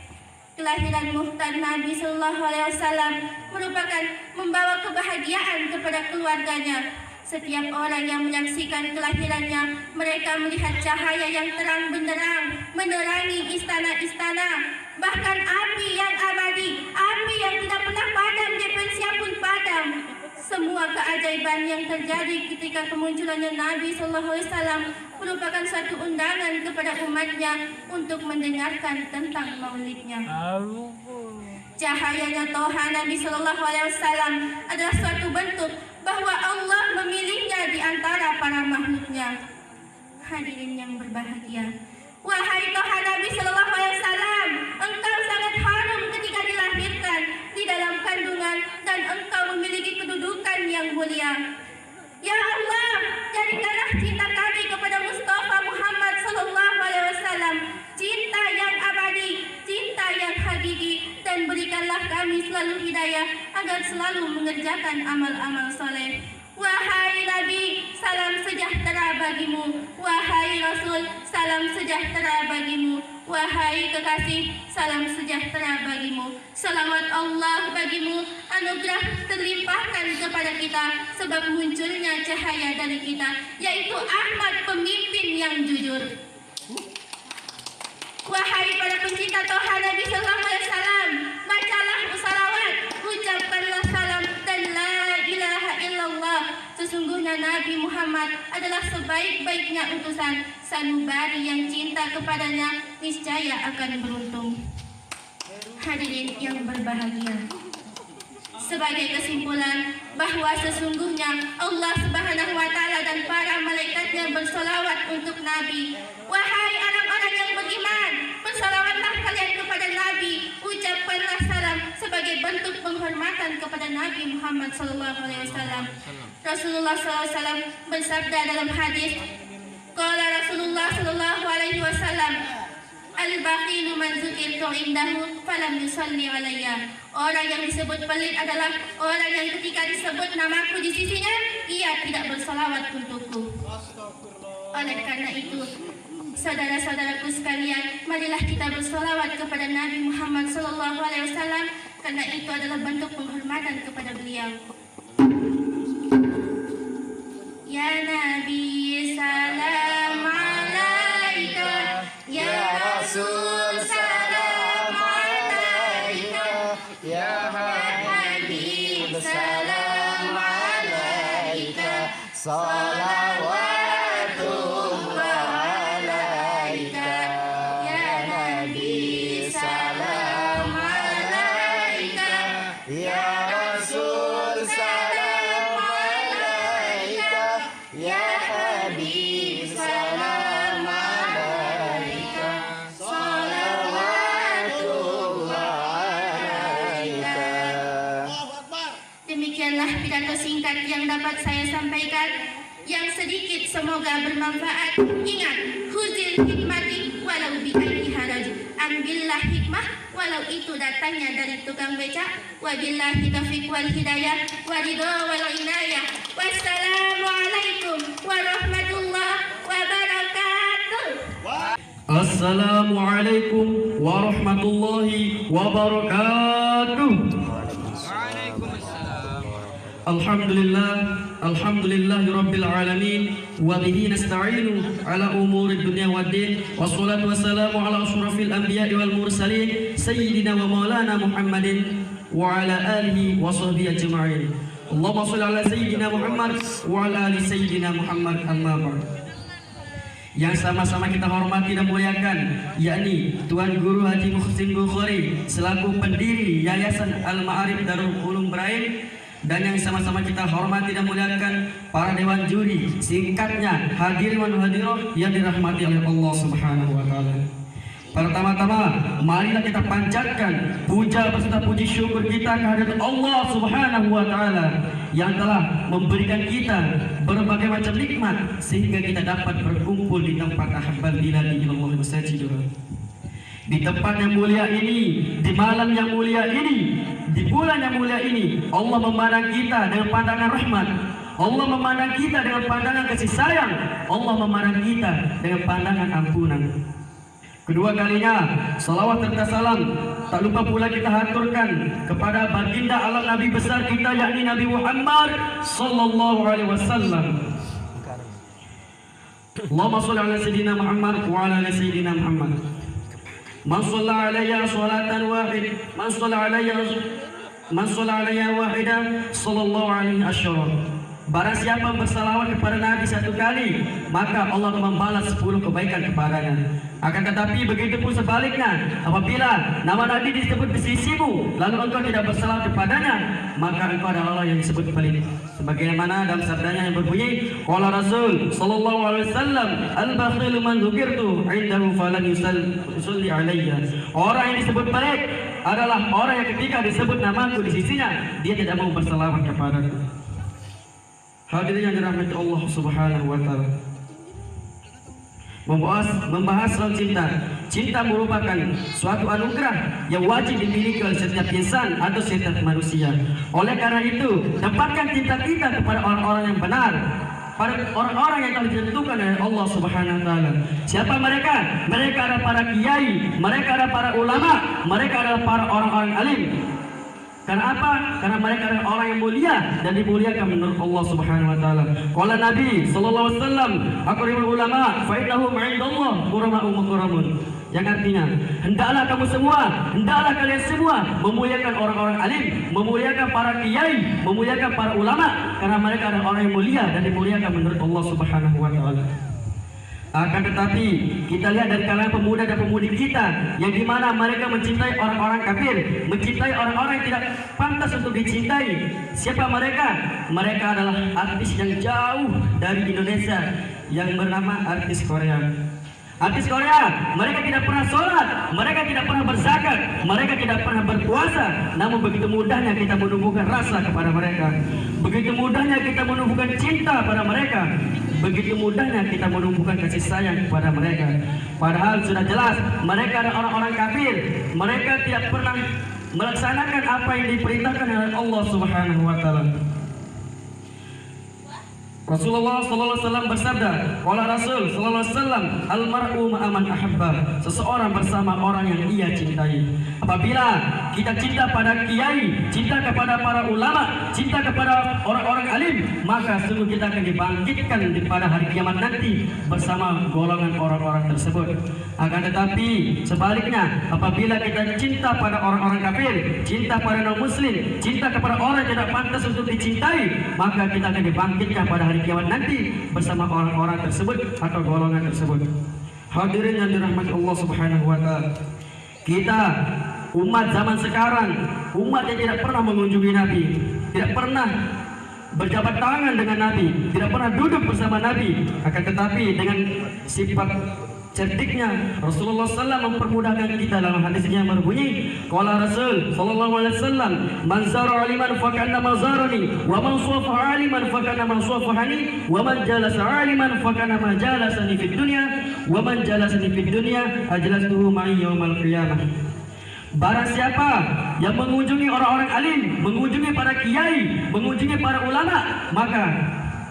Kelahiran muhtar Nabi Sallallahu Alaihi Wasallam merupakan membawa kebahagiaan kepada keluarganya. Setiap orang yang menyaksikan kelahirannya, mereka melihat cahaya yang terang benderang menerangi istana-istana, bahkan api yang abadi, api yang tidak pernah padam, depensia pun padam. Semua keajaiban yang terjadi ketika kemunculannya Nabi Sallallahu Alaihi Wasallam merupakan suatu undangan kepada umatnya untuk mendengarkan tentang maulidnya. Cahayanya Toha Nabi Sallallahu Alaihi Wasallam adalah suatu bentuk bahwa Allah memilihnya di antara para makhluknya. Hadirin yang berbahagia, wahai Toha Nabi Sallallahu Alaihi Wasallam, engkau sangat harum ketika dilahirkan di dalam kandungan dan engkau memiliki kedudukan yang mulia. Ya Allah, jadikanlah cinta kami kepada Mustafa Muhammad Sallallahu Alaihi Wasallam cinta yang abadi, cinta yang hakiki, dan berikanlah kami selalu hidayah agar selalu mengerjakan amal-amal soleh. Wahai Nabi, salam sejahtera bagimu. Wahai Rasul, salam sejahtera bagimu. Wahai kekasih, salam sejahtera bagimu. Salawat Allah bagimu, anugerah terlimpahkan kepada kita sebab munculnya cahaya dari kita, yaitu Ahmad, pemimpin yang jujur. Wahai para pencinta Toha Nabi Sallallahu Alaihi Wasallam, bacalah salawat, ucapkanlah salam dan la ilaha illallah. Sesungguhnya Nabi Muhammad adalah sebaik-baiknya utusan. Sanubari yang cinta kepadanya niscaya akan beruntung. Hadirin yang berbahagia, sebagai kesimpulan bahwa sesungguhnya Allah Subhanahu wa taala dan para malaikatnya bersolawat untuk Nabi. Wahai orang-orang yang beriman, bersolawatlah kalian kepada Nabi, ucapkanlah salam sebagai bentuk penghormatan kepada Nabi Muhammad SAW. Rasulullah SAW bersabda dalam hadis, qala Rasulullah SAW, al-baqilu man zukirtu indahu falam yusalli alayya. Orang yang disebut pelit adalah orang yang ketika disebut namaku di sisinya, ia tidak bersolawat untukku. Oleh karena itu, saudara-saudaraku sekalian, marilah kita bersolawat kepada Nabi Muhammad SAW, karena itu adalah bentuk penghormatan kepada beliau. Ya Nabi salam alaika, Ya Rasul salam alaika, Ya Habib salam alaika, salawatullah alaika, Ya Nabi salam alaika, Ya Rasul salam alaika, Ya Habib salam alaika, salawatullah alaika. Demikianlah pidato singkat yang dapat saya sampaikan. Yang sedikit semoga bermanfaat. Ingat, khuzil hikmati walau bi'ayyi haraj. Ambillah hikmah walau itu datangnya dari tukang becak. Wabillahi taufiq wal hidayah wa ridha wal inayah. Wassalamualaikum warahmatullahi wabarakatuh. Assalamualaikum warahmatullahi wabarakatuh. Alhamdulillahi rabbil alamin wa bihi nasta'inu ala umuri dunya waddin wassalatu wassalamu ala asyrafil anbiya'i wal mursalin sayyidina wa maulana Muhammadin wa ala alihi wa sahbihi ajma'in. Allahumma shalli ala sayyidina Muhammad wa ala ali sayyidina Muhammad, amma ba'd. Yang sama-sama kita hormati dan muliakan, yakni Tuan Guru Haji Muhsin Bukhari selaku pendiri Yayasan Al-Ma'arif Darul Ulum Ibrahim, dan yang sama-sama kita hormati dan muliakan para dewan juri, singkatnya hadirin wa hadirat yang dirahmati oleh Allah Subhanahu wa taala. Pertama-tama marilah kita panjatkan puja beserta puji syukur kita kehadirat Allah Subhanahu wa taala yang telah memberikan kita berbagai macam nikmat sehingga kita dapat berkumpul di tempat ahabbal biladi ilallah masajidul. Di tempat yang mulia ini, di malam yang mulia ini, di bulan yang mulia ini, Allah memandang kita dengan pandangan rahmat. Allah memandang kita dengan pandangan kasih sayang. Allah memandang kita dengan pandangan ampunan. Kedua kalinya, salawat serta salam tak lupa pula kita haturkan kepada baginda alam Nabi besar kita, yakni Nabi Muhammad sallallahu alaihi wasallam. Allahumma shalli ala sayyidina Muhammad wa ala ali sayyidina Muhammad. Man shalla alayya salatan wahid, man shalla alayya wahida sallallahu alaihi asyara. Barang siapa bersalawat kepada Nabi satu kali, maka Allah membalas 10 kebaikan kepadanya. Akan tetapi begitu pun sebaliknya, apabila nama Nabi disebut di sisimu, lalu engkau tidak bersalawat kepadanya, maka engkau adalah orang yang disebut pelit. Sebagaimana dalam sabdanya yang berbunyi, qala Rasul sallallahu alaihi wasallam, al-bakhilu man dzukirtu indahu falan yusalli alayya. Orang yang disebut pelit adalah orang yang ketika disebut namaku di sisinya, dia tidak mau bersalawat kepadaku. Hadirin yang dirahmati Allah Subhanahu wa taala. Membahas soal cinta. Cinta merupakan suatu anugerah yang wajib dimiliki oleh setiap insan atau setiap manusia. Oleh karena itu, tempatkan cinta kita kepada orang-orang yang benar, pada orang-orang yang telah ditentukan oleh Allah Subhanahu wa taala. Siapa mereka? Mereka adalah para kiai, mereka adalah para ulama, mereka adalah para orang-orang alim. Karena apa? Karena mereka adalah orang yang mulia dan dimuliakan menurut Allah Subhanahu wa taala. Qala Nabi sallallahu alaihi wasallam, aqribul ulama fa innahum 'indallah qurama'u mukarramun. Yang artinya, hendaklah kamu semua, hendaklah kalian semua memuliakan orang-orang alim, memuliakan para kiai, memuliakan para ulama, karena mereka adalah orang yang mulia dan dimuliakan menurut Allah Subhanahu wa taala. Akan tetapi kita lihat dari kalangan pemuda dan pemudi kita, yang dimana mereka mencintai orang-orang kafir, mencintai orang-orang yang tidak pantas untuk dicintai. Siapa mereka? Mereka adalah artis yang jauh dari Indonesia yang bernama artis Korea. Artis Korea, mereka tidak pernah sholat, mereka tidak pernah berzakat, mereka tidak pernah berpuasa. Namun begitu mudahnya kita menumbuhkan rasa kepada mereka, begitu mudahnya kita menumbuhkan cinta pada mereka, begitu mudahnya kita menumbuhkan kasih sayang kepada mereka. Padahal sudah jelas mereka adalah orang-orang kafir. Mereka tidak pernah melaksanakan apa yang diperintahkan oleh Allah Subhanahu wa taala. Rasulullah sallallahu alaihi wasallam bersabda, qala Rasul sallallahu alaihi wasallam, al-mar'u ma'aman ahabba, seseorang bersama orang yang ia cintai. Apabila kita cinta pada kiai, cinta kepada para ulama, cinta kepada orang-orang alim, maka sungguh kita akan dibangkitkan pada hari kiamat nanti bersama golongan orang-orang tersebut. Akan tetapi sebaliknya, apabila kita cinta pada orang-orang kafir, cinta pada non-muslim, cinta kepada orang yang tidak pantas untuk dicintai, maka kita akan dibangkitkan pada hari kiamat nanti bersama orang-orang tersebut atau golongan tersebut. Hadirin yang dirahmati Allah Subhanahu wa taala. Kita umat zaman sekarang, umat yang tidak pernah mengunjungi Nabi, tidak pernah berjabat tangan dengan Nabi, tidak pernah duduk bersama Nabi. Akan tetapi dengan sifat cerdiknya Rasulullah SAW mempermudahkan kita dalam hadisnya yang berbunyi, qala Rasul sallallahu alaihi wasallam, man zara aliman fa kana mazarani wa man safa aliman fa kana man safahani wa man jalasa aliman fa kana ma jalasani fid dunya wa man jalasani fid dunya ajlastuhu ma'i yaumal qiyamah. Barang siapa yang mengunjungi orang-orang alim, mengunjungi para kiai, mengunjungi para ulama, maka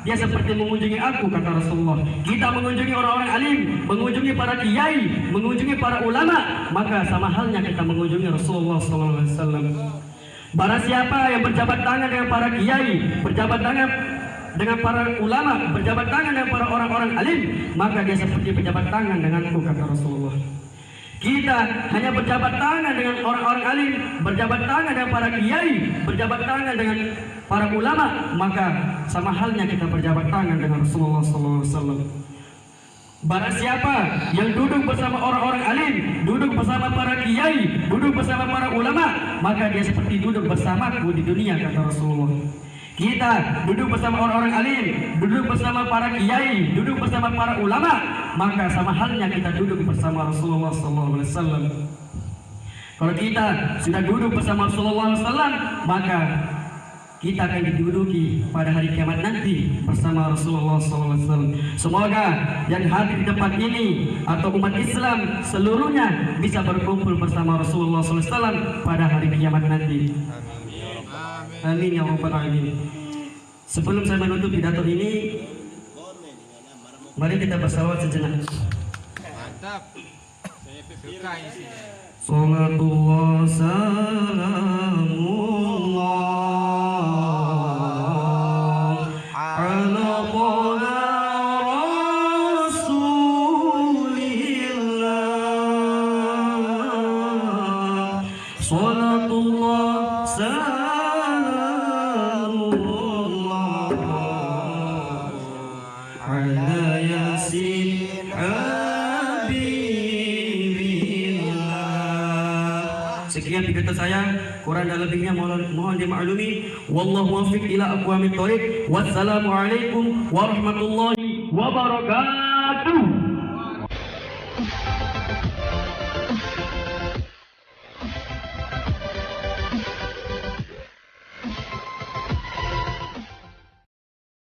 dia seperti mengunjungi aku, kata Rasulullah. Kita mengunjungi orang-orang alim, mengunjungi para kiai, mengunjungi para ulama, maka sama halnya kita mengunjungi Rasulullah SAW. Barang siapa yang berjabat tangan dengan para kiai, berjabat tangan dengan para ulama, berjabat tangan dengan para orang-orang alim, maka dia seperti berjabat tangan denganku, kata Rasulullah. Kita hanya berjabat tangan dengan orang-orang alim, berjabat tangan dengan para kiai, berjabat tangan dengan para ulama, maka sama halnya kita berjabat tangan dengan Rasulullah SAW. Barang siapa yang duduk bersama orang-orang alim, duduk bersama para kiai, duduk bersama para ulama, maka dia seperti duduk bersamaku di dunia, kata Rasulullah. Kita duduk bersama orang-orang alim, duduk bersama para kiai, duduk bersama para ulama, maka sama halnya kita duduk bersama Rasulullah SAW. Kalau kita sudah duduk bersama Rasulullah SAW, maka kita akan diduduki pada hari kiamat nanti bersama Rasulullah SAW. Semoga yang hadir di tempat ini atau umat Islam seluruhnya bisa berkumpul bersama Rasulullah SAW pada hari kiamat nanti. Amin ya rabbal alamin. Sebelum saya menutup pidato ini, mari kita bersalawat sejenak. Mantap. Saya suka ini. Salatullah salamullah ala qala rasulillah. Salatullah ala yasin habibillah. Sekian pidato saya, kurang dan lebihnya mohon dimaklumi. Wallahu muwaffiq ila aqwamit thoriq. Wassalamualaikum warahmatullahi wabarakatuh.